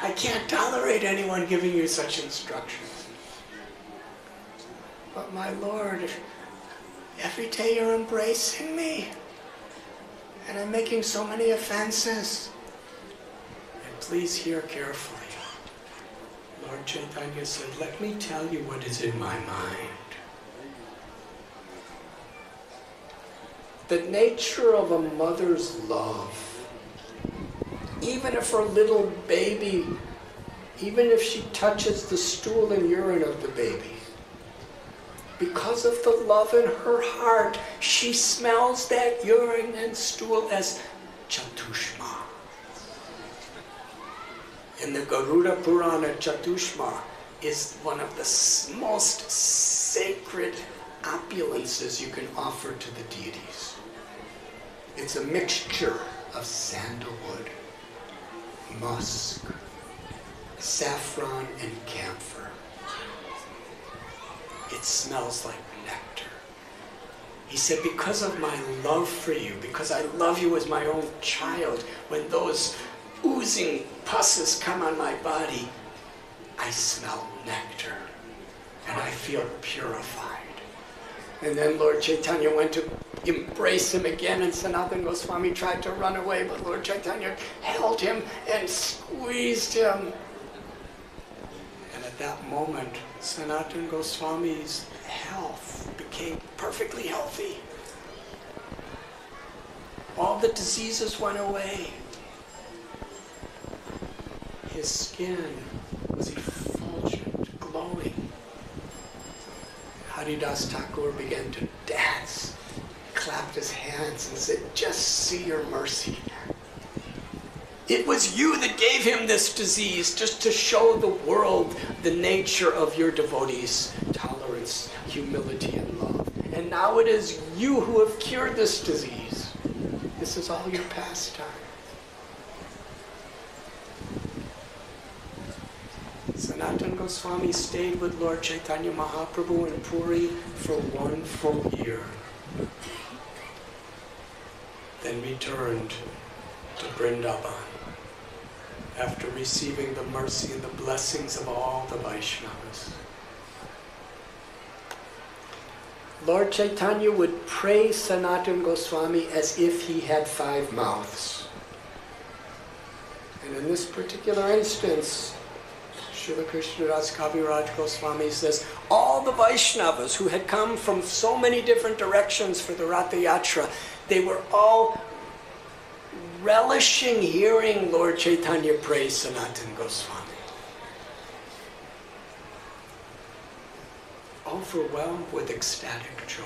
A: I can't tolerate anyone giving you such instructions. But my Lord, every day you're embracing me. And I'm making so many offenses. And please hear carefully. Lord Chaitanya said, let me tell you what is in my mind. The nature of a mother's love, even if her little baby, even if she touches the stool and urine of the baby, because of the love in her heart, she smells that urine and stool as Chatushma. In the Garuda Purana, Chatushma is one of the most sacred opulences you can offer to the deities. It's a mixture of sandalwood, musk, saffron, and camphor. It smells like nectar. He said, because of my love for you, because I love you as my own child, when those oozing pusses come on my body, I smell nectar and I feel purified. And then Lord Chaitanya went to embrace him again, and Sanatana Goswami tried to run away, but Lord Chaitanya held him and squeezed him. And at that moment, Sanatana Goswami's health became perfectly healthy. All the diseases went away. His skin was effulgent, glowing. Haridas Thakur began to dance, clapped his hands and said, just see your mercy. It was you that gave him this disease, just to show the world the nature of your devotees, tolerance, humility, and love. And now it is you who have cured this disease. This is all your pastime. Sanatana Goswami stayed with Lord Chaitanya Mahaprabhu in Puri for 1 full year. Then returned to Vrindavan after receiving the mercy and the blessings of all the Vaishnavas. Lord Chaitanya would praise Sanatana Goswami as if he had 5 mouths. And in this particular instance, Srila Krishnadas Kaviraj Goswami says, all the Vaishnavas who had come from so many different directions for the Ratha Yatra, they were all relishing hearing Lord Chaitanya praise Sanatana Goswami. Overwhelmed with ecstatic joy.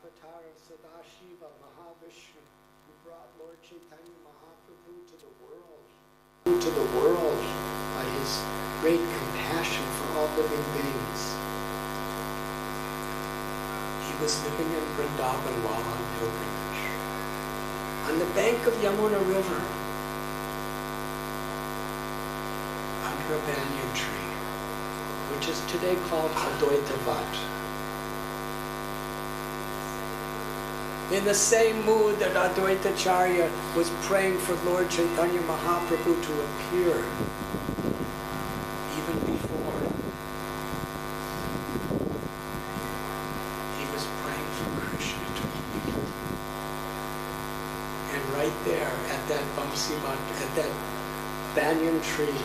A: avatar of Sadashiva, Mahavishnu, who brought Lord Chaitanya Mahaprabhu to the world by his great compassion for all living beings. He was living in Vrindavan while on pilgrimage. On the bank of Yamuna River, under a banyan tree, which is today called Advaita Vat. In the same mood that Advaita Acharya was praying for Lord Chaitanya Mahaprabhu to appear, even before he was praying for Krishna to appear. And right there at that at that banyan tree,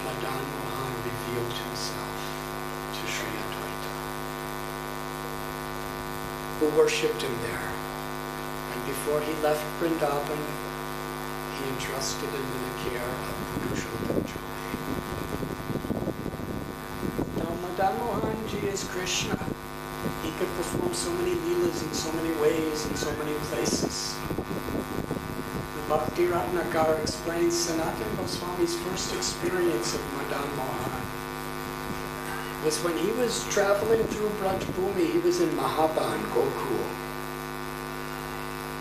A: Madan Mohan revealed himself to Sri Advaita, who worshipped him there. And before he left Vrindavan, he entrusted him in the care of Purushottam Joy. Now Madan Mohan Ji is Krishna. He could perform so many leelas in so many ways, in so many places. Bhakti Ratnakar explains Sanatana Goswami's first experience of Madan Mohan was when he was traveling through Braj Bhumi. He was in Mahaban, Gokul.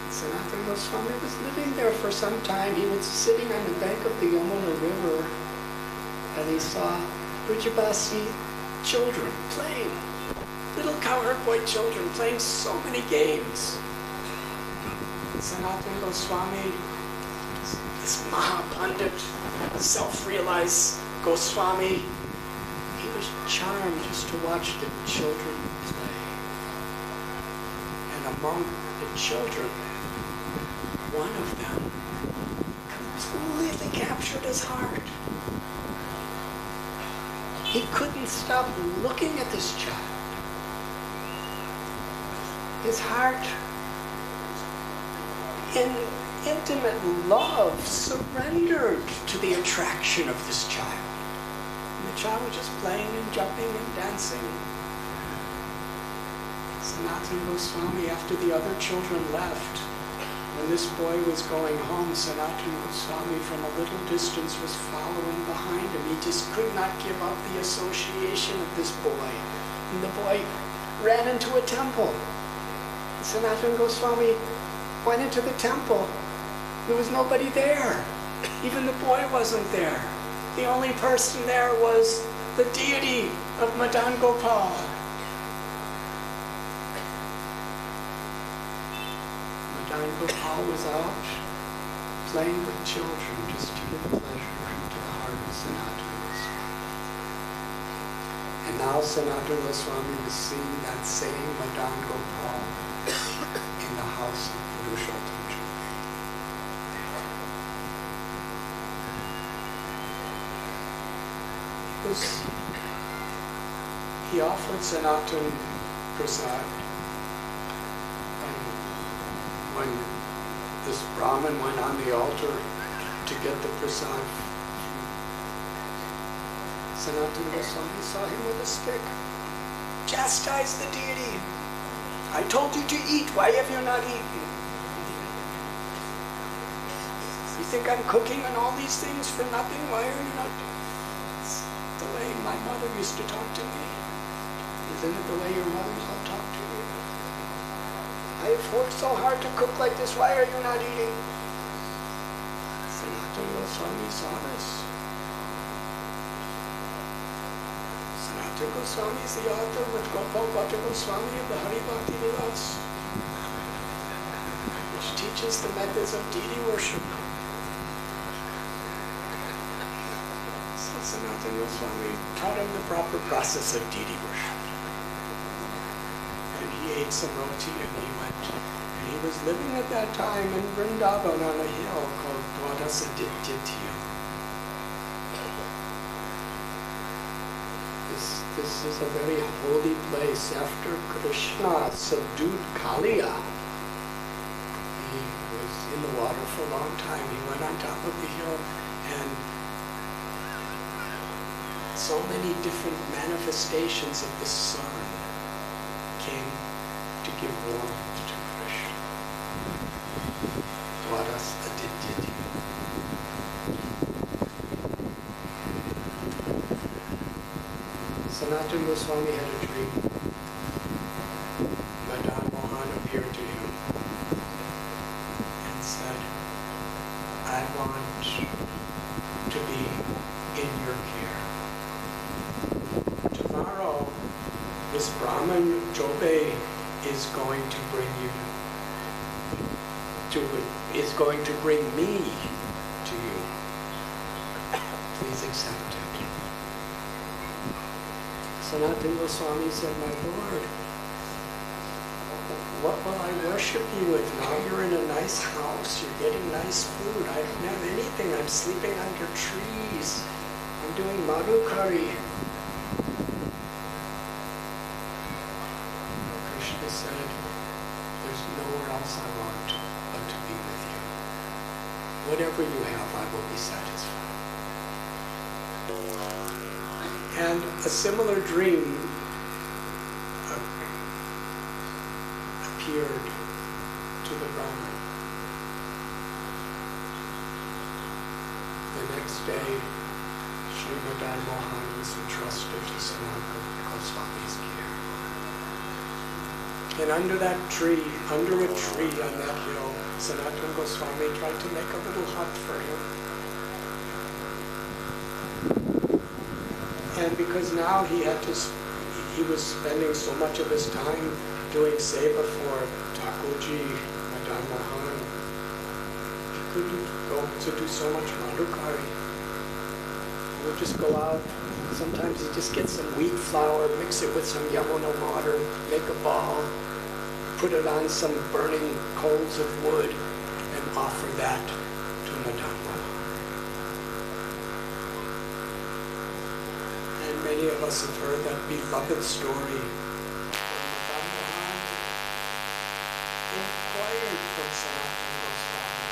A: Sanatana Goswami was living there for some time. He was sitting on the bank of the Yamuna River and he saw Brijabasi children playing, little cowherd boy children playing so many games. Sanatana Goswami, this Mahapandit, self-realized Goswami, he was charmed just to watch the children play. And among the children, one of them completely captured his heart. He couldn't stop looking at this child. His heart, in intimate love, surrendered to the attraction of this child. And the child was just playing and jumping and dancing. Sanatana Goswami, after the other children left, when this boy was going home, Sanatana Goswami from a little distance was following behind him. He just could not give up the association of this boy. And the boy ran into a temple. Sanatana Goswami went into the temple. There was nobody there. Even the boy wasn't there. The only person there was the deity of Madan Gopal. Madan Gopal was out playing with children just to give pleasure to the heart of Sanatana Goswami. And now Sanatana Goswami was seeing that same Madan Gopal in the house of Purushottam. He offered Sanatana Prasad, and when this Brahmin went on the altar to get the prasad, Sanatana Goswami saw him with a stick, chastised the deity. I told you to eat, why have you not eaten? You think I'm cooking and all these things for nothing? Why are you not? The way my mother used to talk to me. Isn't it the way your mothers all talk to you? I have worked so hard to cook like this. Why are you not eating? Sanatana Goswami saw this. Sanatana Goswami is the author with Gopal Bhatta Goswami of the Hari Bhakti Vilas, which teaches the methods of deity worship. Sanatana Goswami taught him the proper process of deity worship. And he ate some roti and he went. And he was living at that time in Vrindavan on a hill called Dwadasaditya. This is a very holy place. After Krishna subdued Kaliya, he was in the water for a long time. He went on top of the hill and so many different manifestations of the sun came to give warmth to Krishna. Dwaras Adityati. Sanatana Goswami had a dream. Madan Mohan appeared to him and said, I want to be in your care. Tomorrow, this Brahman Jobe is going to bring me to you. Please accept it. Sanatana Goswami said, my Lord, what will I worship you with? Now you're in a nice house, you're getting nice food. I don't have anything. I'm sleeping under trees. I'm doing madhukari. Krishna said, there's nowhere else I want but to be with you. Whatever you have, I will be satisfied. And a similar dream appeared to the Brahman. The next day, Sri Madan Mohan was entrusted to Sanatana Goswami's care. And under a tree on that hill, Sanatana Goswami tried to make a little hut for him. And because now he was spending so much of his time doing seva for Thakurji, Madan Mohan, he couldn't go to do so much madhukari. He would just go out. Sometimes he'd just get some wheat flour, mix it with some Yamuna water, make a ball, put it on some burning coals of wood, and offer that to Madan Mohan. And many of us have heard that beloved story. Inquired from Sanatana Goswami,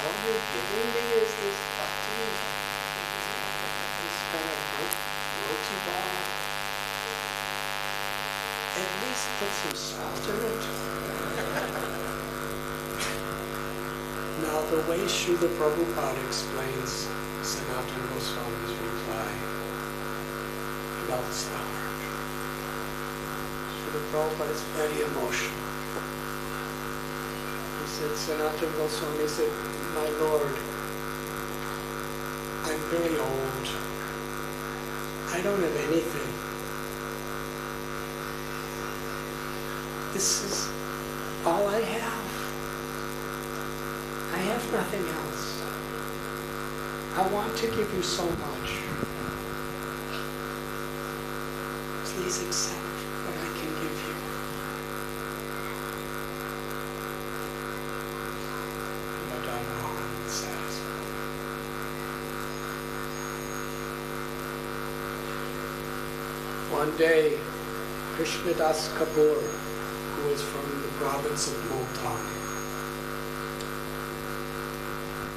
A: all you're giving me is this bhakti, this kind of roti ball. At least put some salt in it. Now the way Srila Prabhupada explains Sanatana Goswami's reply melts the heart. Srila Prabhupada is very emotional. He said, Sanatana Goswami said, my Lord, I'm very old. I don't have anything. This is all I have. I have nothing else. I want to give you so much. Please accept what I can give you. Madan Mohan was satisfied. One day, Krishnadas Kapoor, who was from the province of Multan,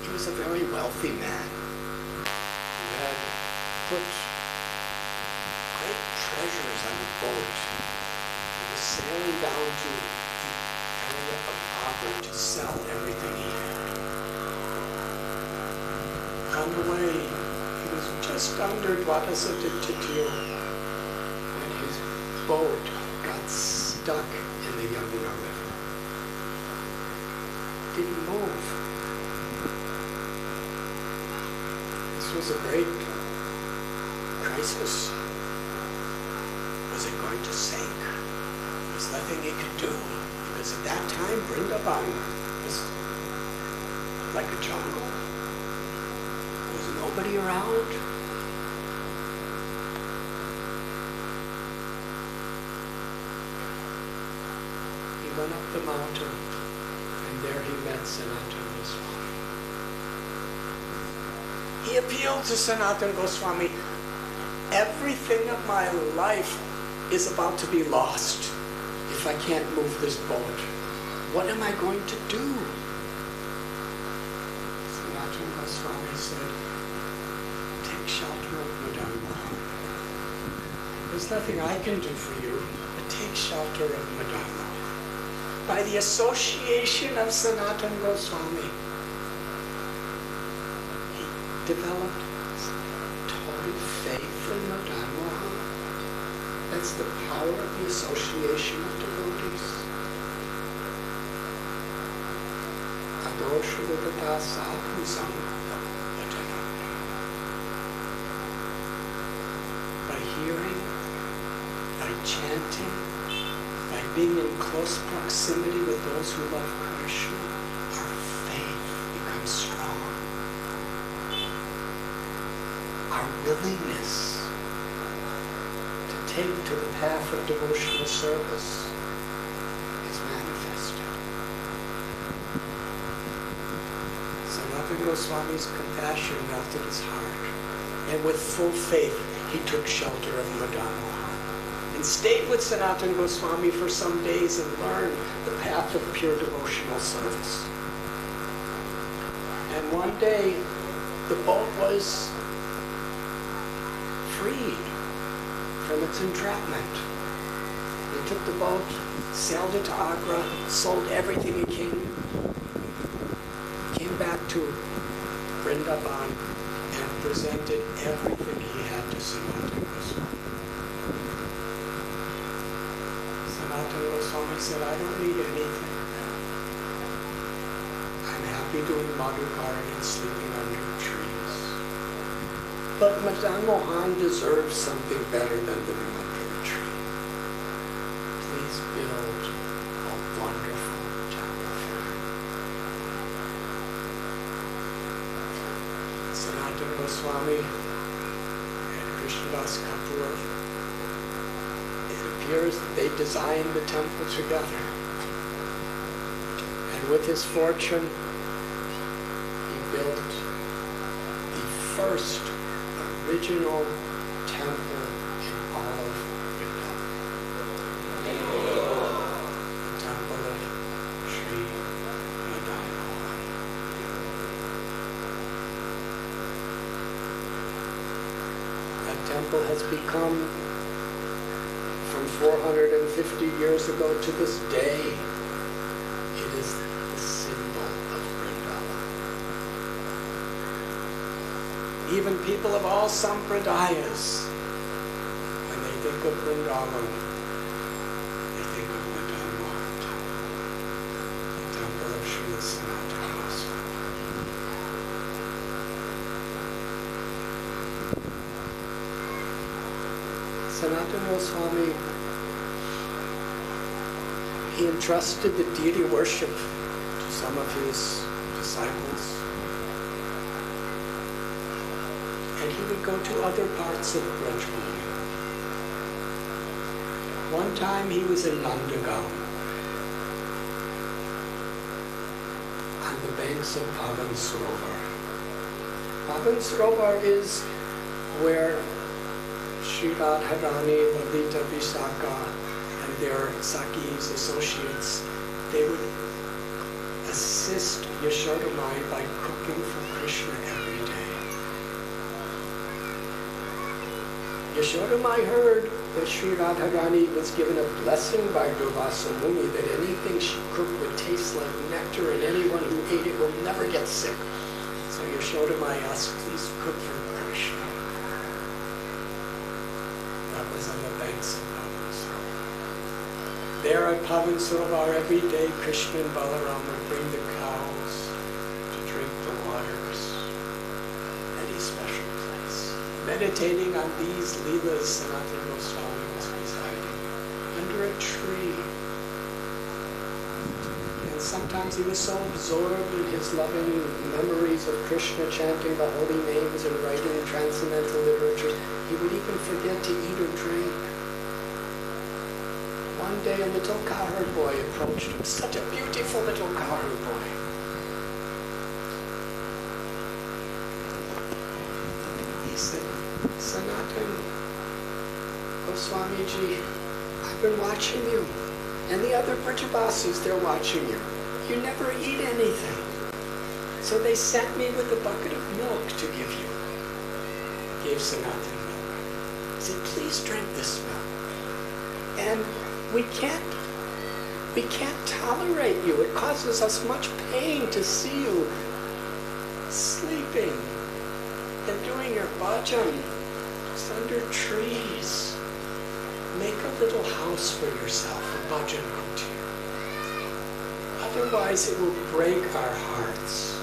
A: he was a very wealthy man who had put great treasures on a boat. He was sailing down to the area of Agra to sell everything he had. On the way, he was just under Dwadasatityo when his boat got stuck in the Yamuna River. Didn't move. This was a great crisis. Was it going to sink? There was nothing he could do, because at that time Vrindavan was like a jungle. There was nobody around. He went up the mountain, and there he met Sanatana Goswami. He appealed to Sanatana Goswami, everything of my life is about to be lost if I can't move this boat. What am I going to do? Sanatana Goswami said, take shelter of Madan Mohan. There's nothing I can do for you, but take shelter of Madan. By the association of Sanatana Goswami, he developed total faith in Madan Mohan. That's the power of the association of devotees. Adoshruvata sadhu sangha. By hearing, by chanting, by being in close proximity with those who love Krishna, our faith becomes strong. Our willingness to take to the path of devotional service is manifested. Sanatana Goswami's compassion melted his heart, and with full faith he took shelter of Madan Mohan and stayed with Sanatana Goswami for some days and learned the path of pure devotional service. And one day the boat was freed from its entrapment. He took the boat, sailed it to Agra, sold everything he came back to Vrindavan and presented everything he had to Sanatana Goswami. Sanatana Goswami said, I don't need anything. I'm happy doing madhukari and sleeping under trees. But Madan Mohan deserves something better than living under a tree. Please build a wonderful temple for him. Sanatana Goswami and Krishnadas Kapoor, it appears that they designed the temple together. And with his fortune, he built the first original temple in all of Vrindavan. The temple of Sri Madan Mohan. That temple has become, from 450 years ago to this day, it is the symbol of Vrindavan. Even people of all sampradayas, when they think of Vrindavan, they think of Madan Mohan Temple, the temple of Srila Sanatana Goswami. Sanatana Goswami, he entrusted the deity worship to some of his disciples. And he would go to other parts of Brajbhumi. One time he was in Nandagaon, on the banks of Pavan Sarovar. Pavan Sarovar is where Sri Radharani, Lalita Visakha, and their Sakis, associates, they would assist Yashodamai by cooking for Krishna every day. Yashodamai heard that Sri Radharani was given a blessing by Durvasa Muni that anything she cooked would taste like nectar and anyone who ate it will never get sick. So Yashodamai asked, please cook for Krishna. That was on the banks of Pavan Sarovar. There at Pavan Sarovar every day, Krishna and Balaram would bring the cows to drink the waters. Very special place. Meditating on these leelas, Sanatana Goswami was residing under a tree. And sometimes he was so absorbed in his loving memories of Krishna, chanting the holy names and writing transcendental literature, he would even forget to eat or drink. One day a little cowherd boy approached him, such a beautiful little cowherd boy. He said, Sanatana Goswamiji, I've been watching you. And the other Brajavasis, they're watching you. You never eat anything. So they sent me with a bucket of milk to give you. Gave Sanatana milk. He said, please drink this milk. And We can't tolerate you. It causes us much pain to see you sleeping and doing your bhajan just under trees. Make a little house for yourself, a bhajan kutir. Otherwise it will break our hearts.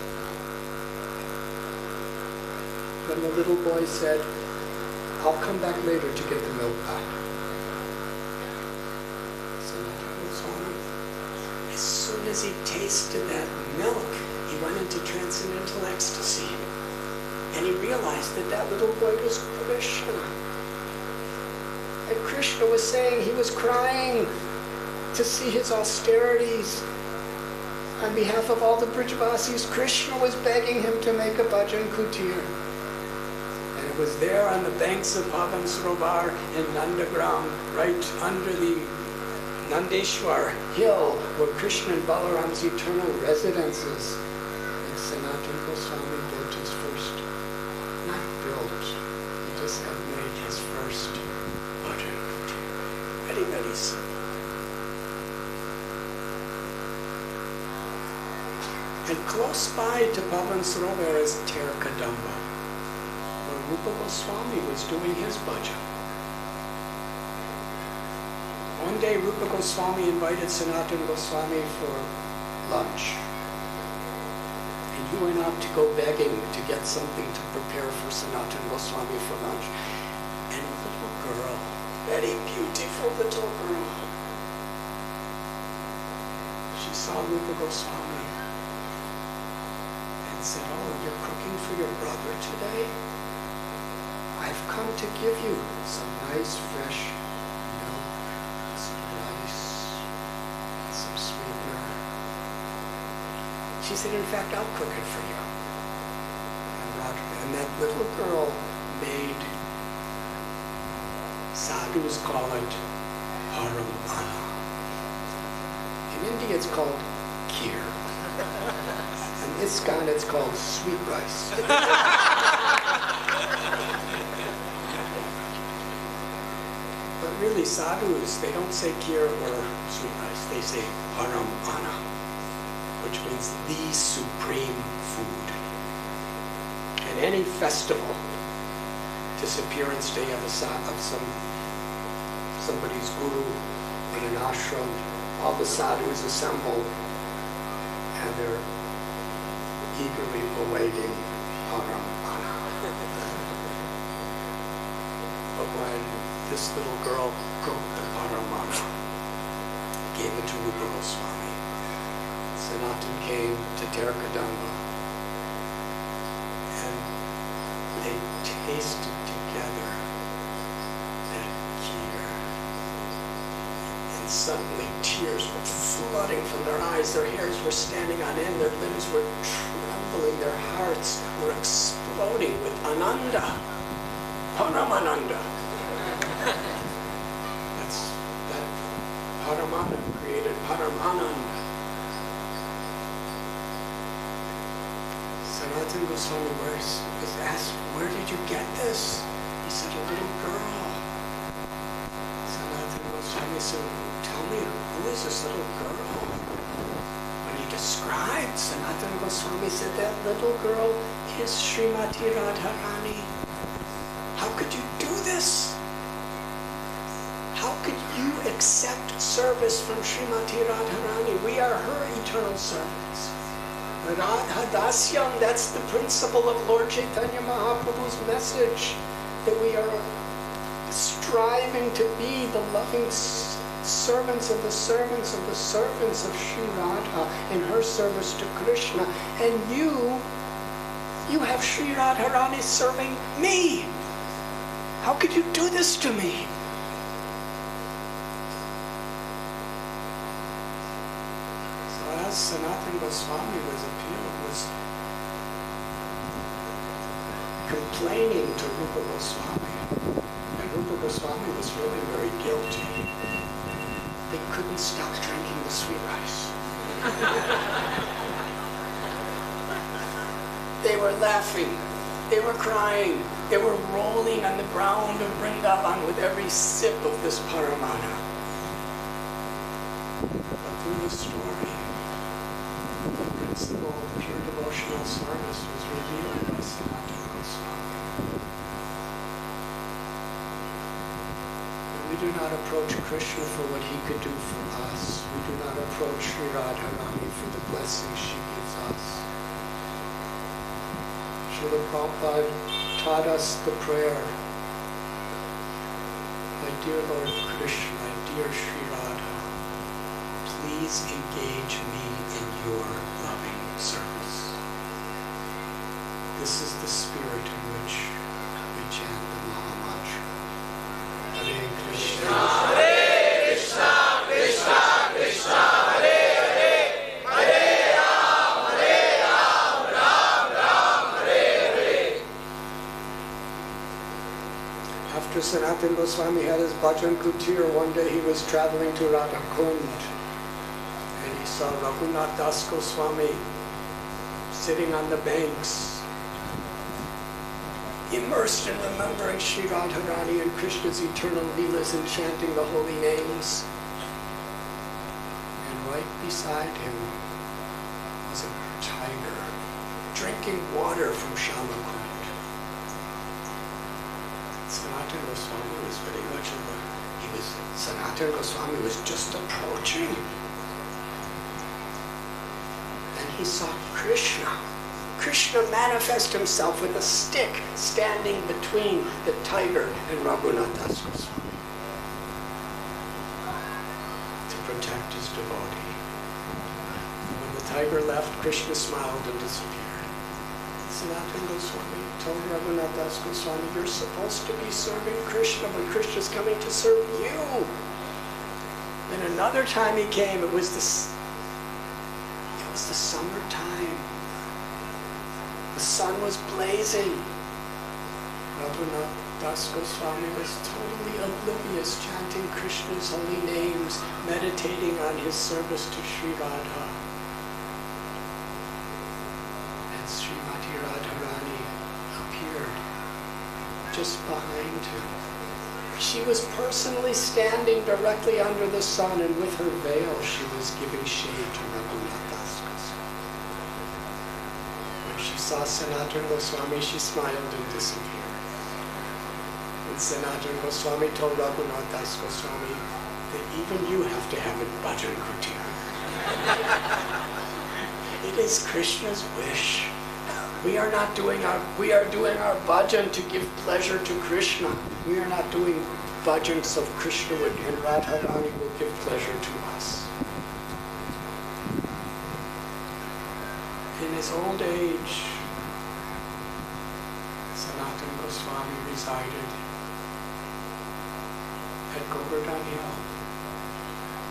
A: Then the little boy said, I'll come back later to get the milk pot. As soon as he tasted that milk, he went into transcendental ecstasy. And he realized that that little boy was Krishna. And Krishna was saying, he was crying to see his austerities. On behalf of all the Brijavasis, Krishna was begging him to make a bhajan kutir. And it was there on the banks of Pavan Sarovar in Nandagram, right under the Nandeshwar hill, where Krishna and Balaram's eternal residences. And Sanatana Goswami built his first, not built, he just had made his first bhajan kutir. Very, very simple. And close by to Pavan Sarovar is Terkadamba, where Rupa Goswami was doing his bhajan. One day Rupa Goswami invited Sanatana Goswami for lunch. And he went out to go begging to get something to prepare for Sanatana Goswami for lunch. And a little girl, very beautiful little girl, she saw Rupa Goswami and said, oh, you're cooking for your brother today? I've come to give you some nice fresh milk, some rice, some sweetener. She said, in fact, I'll cook it for you. And that little girl made, sadhus call it paramana. In India it's called kheer. In ISKCON it's called sweet rice. But really sadhus, they don't say kheer or sweet rice, they say paramana, which means the supreme food. And any festival, disappearance day of somebody's guru in an ashram, all the sadhus assemble and they're eagerly awaiting paramana. But when this little girl cooked the paramana, gave it to Rupa Goswami, Sanatan came to Terkadamba and they tasted together that kheer. And suddenly tears were flooding from their eyes, their hairs were standing on end, their limbs were trembling, their hearts were exploding with ananda, paramananda. That paramana created paramananda. Sanatana Goswami was asked, where did you get this? He said, a little girl. Sanatana Goswami said, tell me, who is this little girl? When he described Sanatana Goswami said, that little girl is Srimati Radharani. How could you do this? How could you accept service from Srimati Radharani? We are her eternal servants. Radhadasyam, that's the principle of Lord Chaitanya Mahaprabhu's message, that we are striving to be the loving servants of the servants of the servants of Sri Radha in her service to Krishna. And you have Sri Radharani serving me. How could you do this to me? Sanatana Goswami was complaining to Rupa Goswami, and Rupa Goswami was really very guilty. They couldn't stop drinking the sweet rice. They were laughing, they were crying, they were rolling on the ground of Vrindavan with every sip of this paramana. But through the story, the principle of pure devotional service was revealed by Sanatana Goswami. We do not approach Krishna for what he could do for us. We do not approach Sri Radharani for the blessings she gives us. Srila Prabhupada taught us the prayer, my dear Lord Krishna, my dear Sri Radha, please engage me in your loving service. This is the spirit in which we chant the Maha Mantra. Hare Krishna,
B: Hare Krishna, Krishna Krishna, Hare Hare, Hare Ram, Ram Ram, Hare Hare.
A: After Sanatana Goswami had his bhajan kutir, one day he was traveling to Radhakund and he saw Radhanath Das Goswami sitting on the banks, immersed in remembering Sri Radharani and Krishna's eternal leelas and chanting the holy names. And right beside him was a tiger drinking water from Shamakund. Sanatana Goswami was very much Sanatana Goswami was just approaching. And he saw Krishna. Krishna manifest himself with a stick standing between the tiger and Radhanath Das Goswami to protect his devotee. And when the tiger left, Krishna smiled and disappeared. Sanatana Goswami told Radhanath Das Goswami, you're supposed to be serving Krishna, but Krishna's coming to serve you. And another time he came, it was the summertime. The sun was blazing. Radhanath Das Goswami was totally oblivious, chanting Krishna's holy names, meditating on his service to Sri Radha. And Srimati Radharani appeared just behind him. She was personally standing directly under the sun, and with her veil she was giving shade to Radhanath Das Goswami. She saw Sanatana Goswami, she smiled and disappeared. And Sanatana Goswami told Radhanath Das Goswami that even you have to have a bhajan kutir. It is Krishna's wish. We are doing our bhajan to give pleasure to Krishna. We are not doing bhajans so Krishna and Radharani will give pleasure to us. In his old age, Sanatana Goswami resided at Govardhan Hill,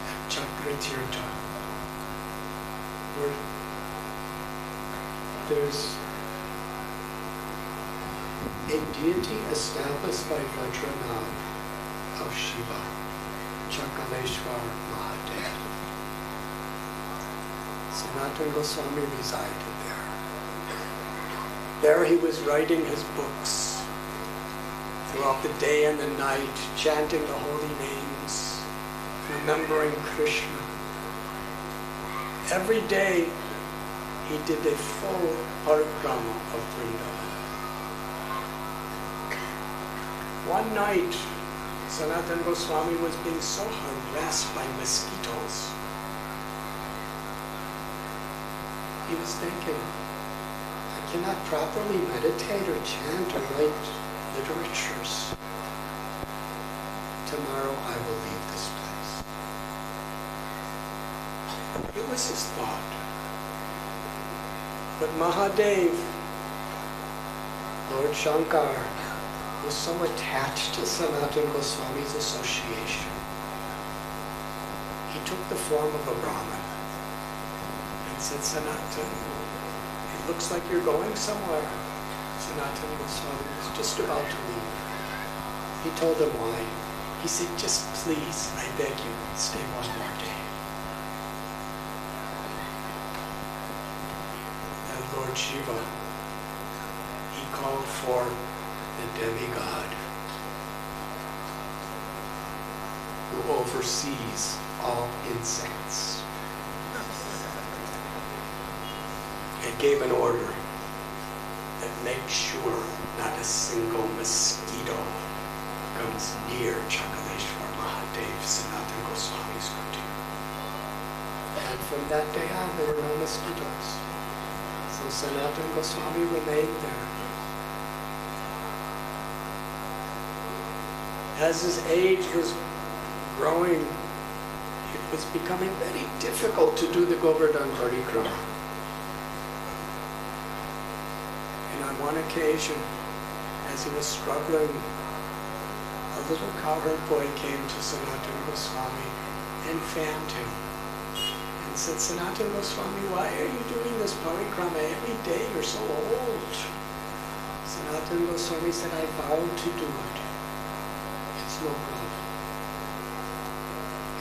A: at Chakratirtha, where there's a deity established by Radhanath of Shiva, Chakaleshwar Mahadev. Sanatana Goswami resided there. There he was writing his books throughout the day and the night, chanting the holy names, remembering Krishna. Every day he did a full parikrama of Vrindavan. One night, Sanatana Goswami was being so harassed by mosquitoes. He was thinking, I cannot properly meditate or chant or write literatures. Tomorrow I will leave this place. It was his thought. But Mahadev, Lord Shankar, was so attached to Sanatana Goswami's association. He took the form of a Brahmin and said, Sanatana, it looks like you're going somewhere. Sanatana Goswami was just about to leave. He told him why. He said, just please, I beg you, stay one more day. And Lord Shiva, he called for the demigod who oversees all insects. It gave an order that make sure not a single mosquito comes near Chakaleshwar Mahadev Sanatana Goswami's kutir. And from that day on, there were no mosquitoes. So Sanatana Goswami remained there. As his age was growing, it was becoming very difficult to do the Govardhan Parikrama. And on one occasion, as he was struggling, a little cowherd boy came to Sanatana Goswami and fanned him and said, Sanatana Goswami, why are you doing this parikrama every day? You're so old. Sanatana Goswami said, I vowed to do it. It's no problem.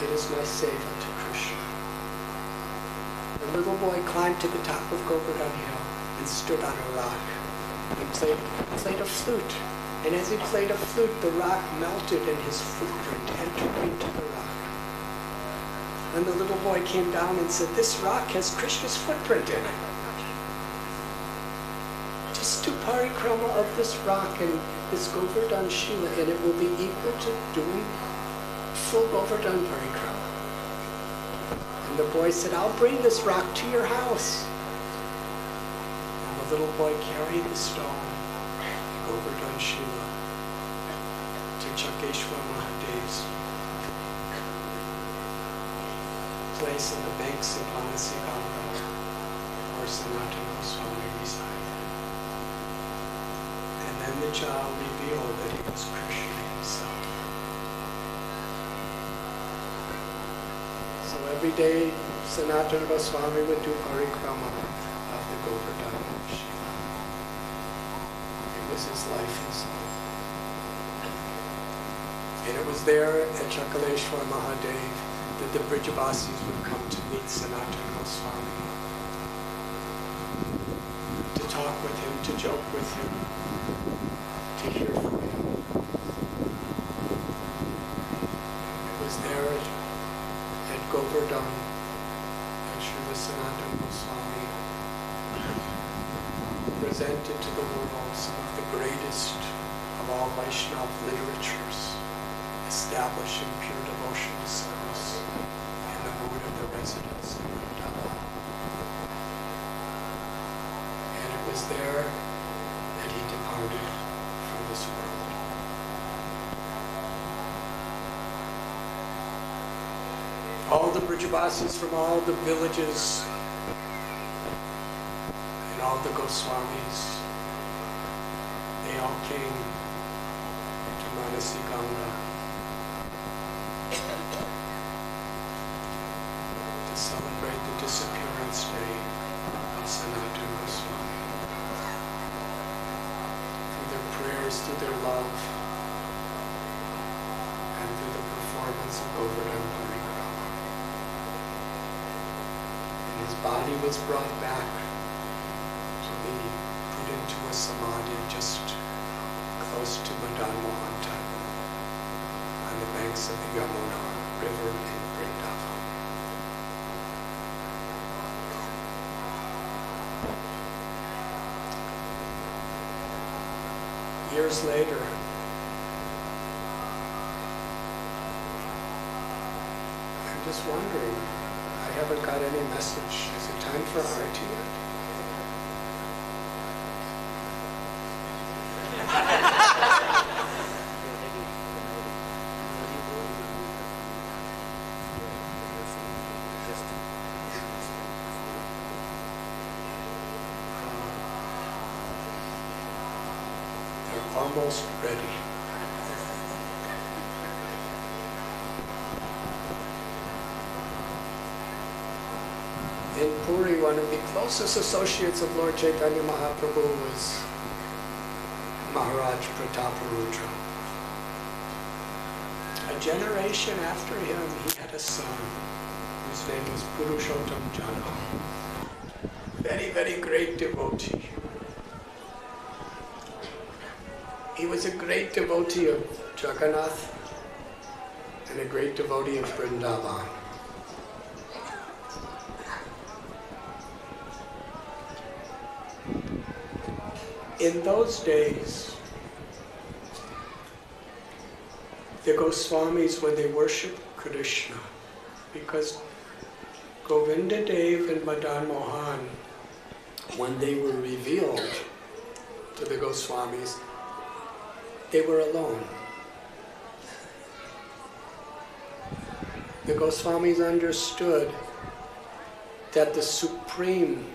A: It is my seva to Krishna. The little boy climbed to the top of Govardhan Hill and stood on a rock and played a flute. And as he played a flute, the rock melted and his footprint entered into the rock. And the little boy came down and said, this rock has Krishna's footprint in it. Just do parikrama of this rock and this Govardhan Shila, and it will be equal to doing full Govardhan parikrama. And the boy said, I'll bring this rock to your house. And the little boy carried the stone, the Govardhan Shila, to Chakeshwar Mahadev's place on the banks of Manasi Ganga, where Sanatana Goswami resided. And then the child revealed that he was Krishna himself. So every day, Sanatana Goswami would do parikrama of the Govardhan Shila. It was his life and soul. And it was there at Chakaleshwar Mahadev that the Brijabasis would come to meet Sanatana Goswami, to talk with him, to joke with him, to hear from him. It was there at Govardhan that Srila Sanatana Goswami presented to the world some of the greatest of all Vaishnava literatures, establishing pure devotional service in the mood of the residents of Vrindavan. And it was there that he departed from this world. All the Brijabasis from all the villages and all the Goswamis, they all came to Manasi Ganga to celebrate the disappearance day of Sanatana Goswami. Through their prayers, through their love, and through the performance of Govardhan Parikrama. And his body was brought back to be put into a samadhi just close to Madan Mohan temple on the banks of the Yamuna River in Vrindavan. Years later, I'm just wondering, I haven't got any message. Is it time for Arati yet? Almost ready. In Puri, one of the closest associates of Lord Chaitanya Mahaprabhu was Maharaj Prataparudra. A generation after him, he had a son whose name was Purushottam Jana. Very, very great devotee. He was a great devotee of Jagannath and a great devotee of Vrindavan. In those days, the Goswamis, when they worshiped Krishna, because Govinda Dev and Madan Mohan, when they were revealed to the Goswamis, they were alone. The Goswamis understood that the supreme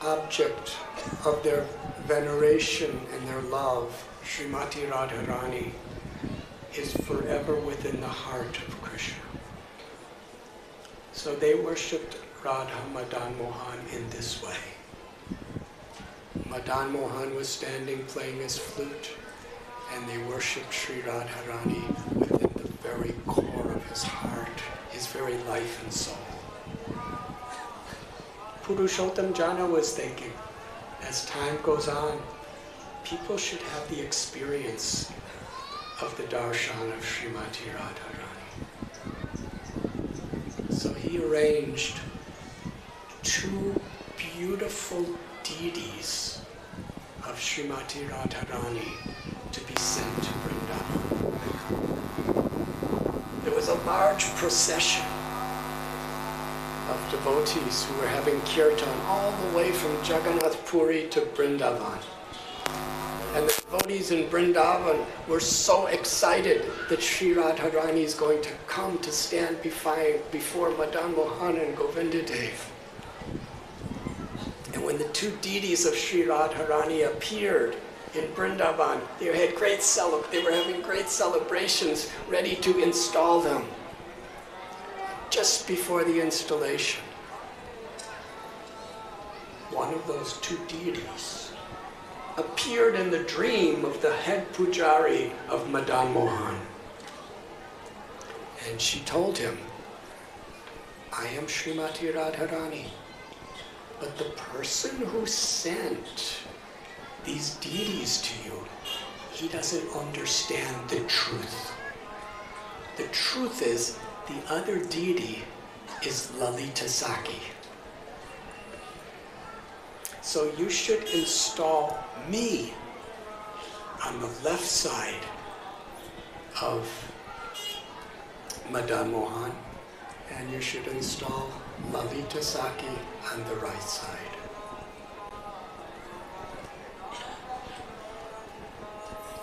A: object of their veneration and their love, Srimati Radharani, is forever within the heart of Krishna. So they worshipped Radha Madan Mohan in this way. Madan Mohan was standing playing his flute, and they worshipped Sri Radharani within the very core of his heart, his very life and soul. Purushottam Jana was thinking, as time goes on, people should have the experience of the darshan of Srimati Radharani. So he arranged 2 beautiful deities of Srimati Radharani to be sent to Vrindavan. There was a large procession of devotees who were having kirtan all the way from Jagannath Puri to Vrindavan. And the devotees in Vrindavan were so excited that Sri Radharani is going to come to stand before Madan Mohan and Govinda Dev. And when the 2 deities of Sri Radharani appeared in Vrindavan, they were having great celebrations, ready to install them. Just before the installation, one of those 2 deities appeared in the dream of the head pujari of Madan Mohan. And she told him, I am Srimati Radharani, but the person who sent these deities to you, he doesn't understand the truth. The truth is, the other deity is Lalita Saki. So you should install me on the left side of Madan Mohan, and you should install Lalita Saki on the right side.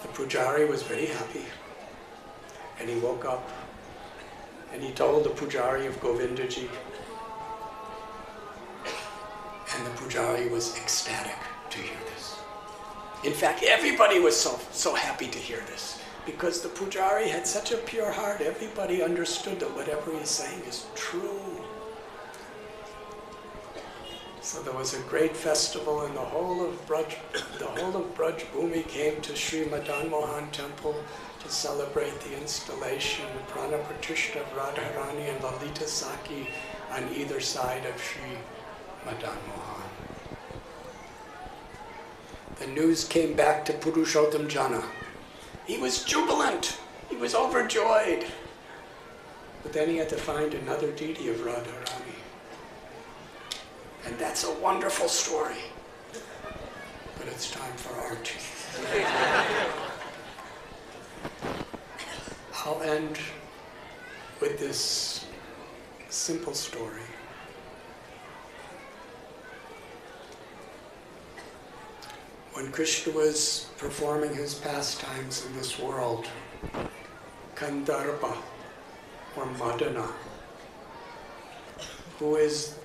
A: The pujari was very happy, and he woke up and he told the pujari of Govindaji, and the pujari was ecstatic to hear this. In fact, everybody was so happy to hear this, because the pujari had such a pure heart. Everybody understood that whatever he's saying is true. So there was a great festival, and the whole of Braj Bhumi came to Sri Madan Mohan temple to celebrate the installation of Prana Pratishtha of Radharani and Lalita Saki on either side of Sri Madan Mohan. The news came back to Purushottam Jana. He was jubilant. He was overjoyed. But then he had to find another deity of Radharani. And that's a wonderful story. But it's time for arti. I'll end with this simple story. When Krishna was performing his pastimes in this world, Gandharva, or Madana, who is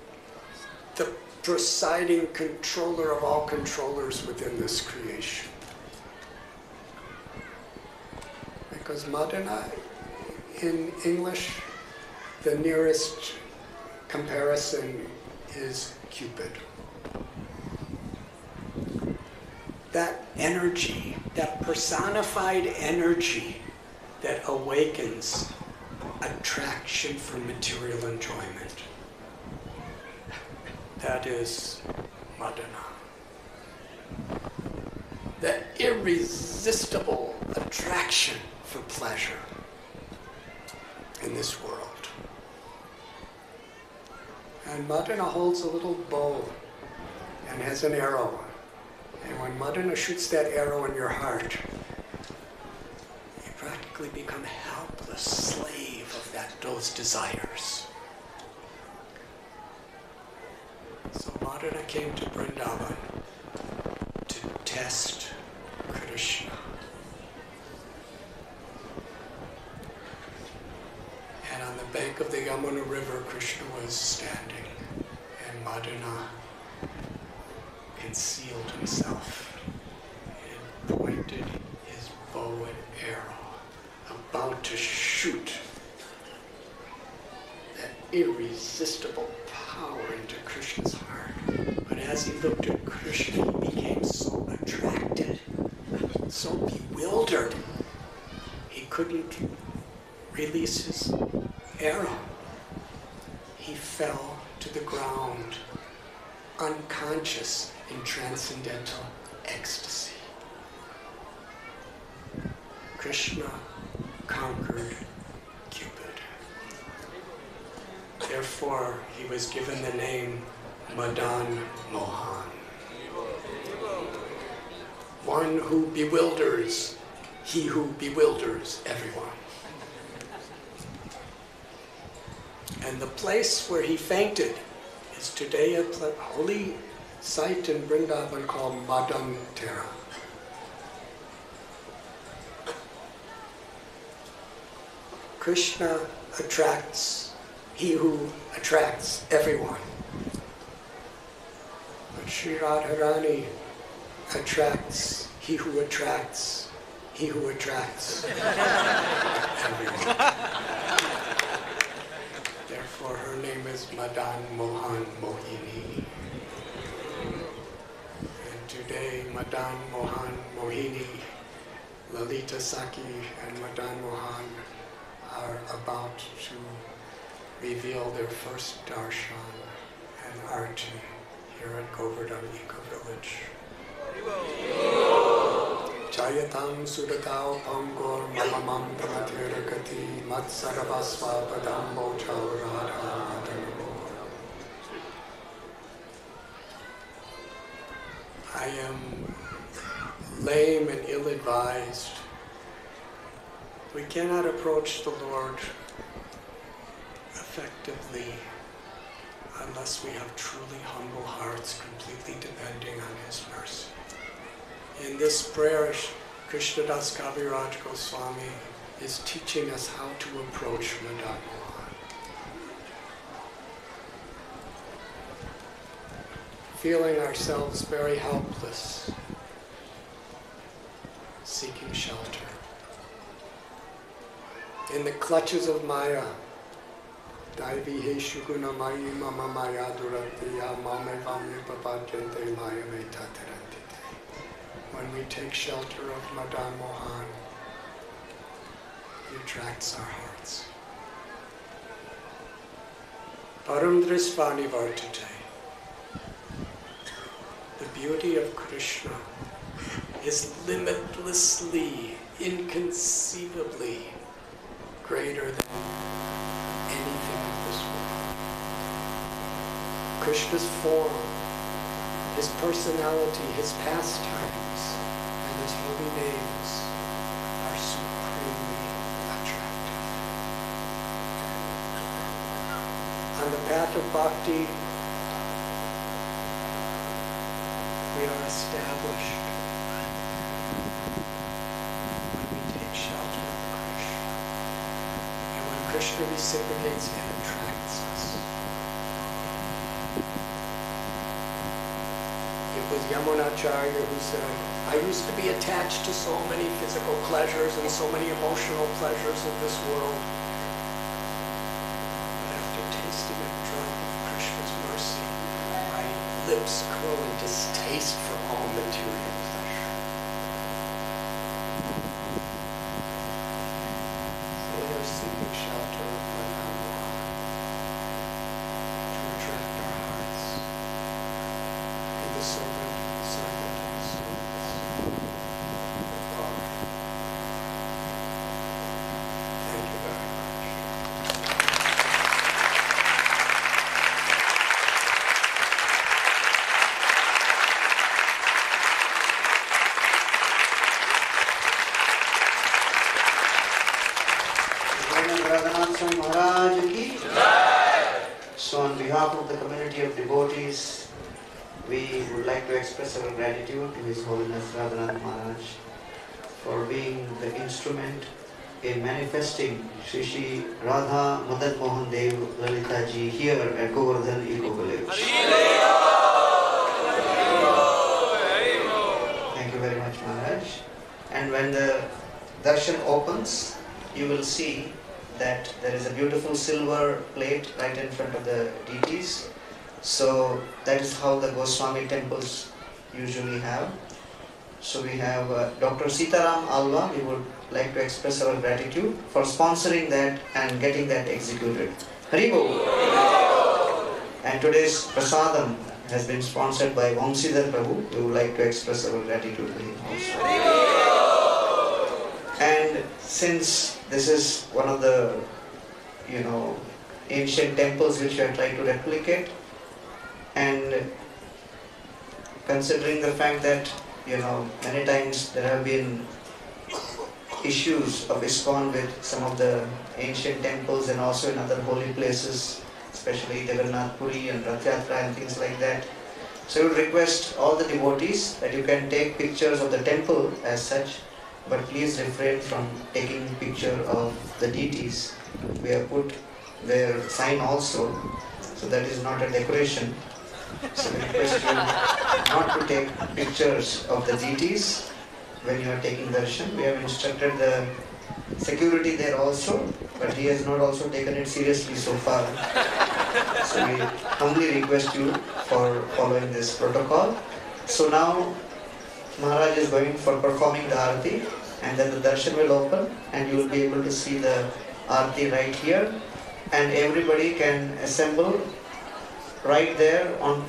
A: the presiding controller of all controllers within this creation. Because Madana, in English, the nearest comparison is Cupid. That energy, that personified energy that awakens attraction for material enjoyment. That is Madana. That irresistible attraction for pleasure in this world. And Madana holds a little bow and has an arrow. And when Madana shoots that arrow in your heart, you practically become a helpless slave of those desires. So Madana came to Vrindavan to test Krishna. And on the bank of the Yamuna River, Krishna was standing, and Madana concealed himself and pointed his bow and arrow, about to shoot that irresistible power into Krishna's heart. But as he looked at Krishna, he became so attracted, so bewildered, he couldn't release his arrow. He fell to the ground, unconscious in transcendental ecstasy. Krishna conquered Cupid. Therefore, he was given the name Madan Mohan. One who bewilders, he who bewilders everyone. And the place where he fainted is today a holy site in Vrindavan called Madan Tera. Krishna attracts, he who attracts everyone. But Sri Radharani attracts, he who attracts, he who attracts everyone. Therefore her name is Madan Mohan Mohini. And today Madan Mohan Mohini, Lalita Saki and Madan Mohan are about to reveal their first darshan and arti here at Govardhan Eco Village. Jayatam Sudatao Pangor Mamamam Pramatherakati Matsaravasva Padambo Chaurada Madanamo. I am lame and ill-advised. We cannot approach the Lord effectively unless we have truly humble hearts, completely depending on His mercy. In this prayer, Krishnadas Kaviraj Goswami is teaching us how to approach Madan Mohan. Feeling ourselves very helpless, seeking shelter. In the clutches of Maya, Daivi he shuguna mayi mama maya duratiya mame vame papajente maya me tatarantite. When we take shelter of Madan Mohan, he attracts our hearts. Param Drisvani Vartate. The beauty of Krishna is limitlessly, inconceivably greater than anything of this world. Krishna's form, His personality, His pastimes, and His holy names are supremely attractive. On the path of bhakti, we are established when we take shelter of Krishna. And when Krishna reciprocates and attracts us. It was Yamunacharya who said, I used to be attached to so many physical pleasures and so many emotional pleasures of this world. But after tasting a drop of Krishna's mercy, my lips curl in distaste for all material pleasure. So we are seeking shelter of Madan Mohan to attract our hearts in the servant and souls of God. Thank you very much.
C: behalf of the community of devotees, we would like to express our gratitude to His Holiness Radhanath Maharaj for being the instrument in manifesting Shri Shri Radha Madan Mohan Dev Lalita Ji here at Govardhan Eco Village. Thank you very much, Maharaj. And when the darshan opens, you will see that there is a beautiful silver plate right in front of the deities. So that is how the Goswami temples usually have. So we have Dr. Sitaram Alva. We would like to express our gratitude for sponsoring that and getting that executed. Haribo! And today's prasadam has been sponsored by Vamsidhar Prabhu. We would like to express our gratitude to him also. And since this is one of the, ancient temples which we are trying to replicate, and considering the fact that, many times there have been issues of ISKCON with some of the ancient temples and also in other holy places, especially Jagannath Puri and Rath Yatra and things like that. So I would request all the devotees that you can take pictures of the temple as such, but please refrain from taking picture of the deities. We have put their sign also, so that is not a decoration. So we request you not to take pictures of the deities when you are taking darshan. We have instructed the security there also, but he has not also taken it seriously so far. So we humbly request you for following this protocol. So now Maharaj is going for performing the arati, and then the darshan will open and you will be able to see the arati right here, and everybody can assemble right there. On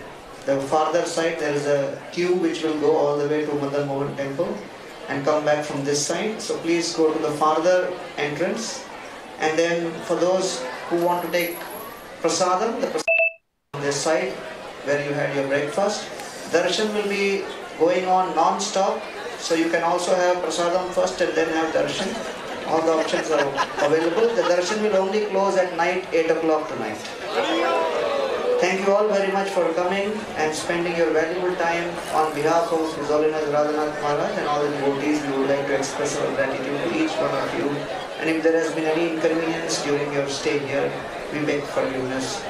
C: the farther side there is a queue which will go all the way to Madan Mohan temple and come back from this side. So please go to the farther entrance, and then for those who want to take prasadam, the prasadam on this side where you had your breakfast. Darshan will be going on non-stop, so you can also have prasadam first and then have darshan. All the options are available. The darshan will only close at night, 8 o'clock tonight. Thank you all very much for coming and spending your valuable time. On behalf of His Holiness Radhanath Maharaj and all the devotees, we would like to express our gratitude to each one of you. And if there has been any inconvenience during your stay here, we beg forgiveness.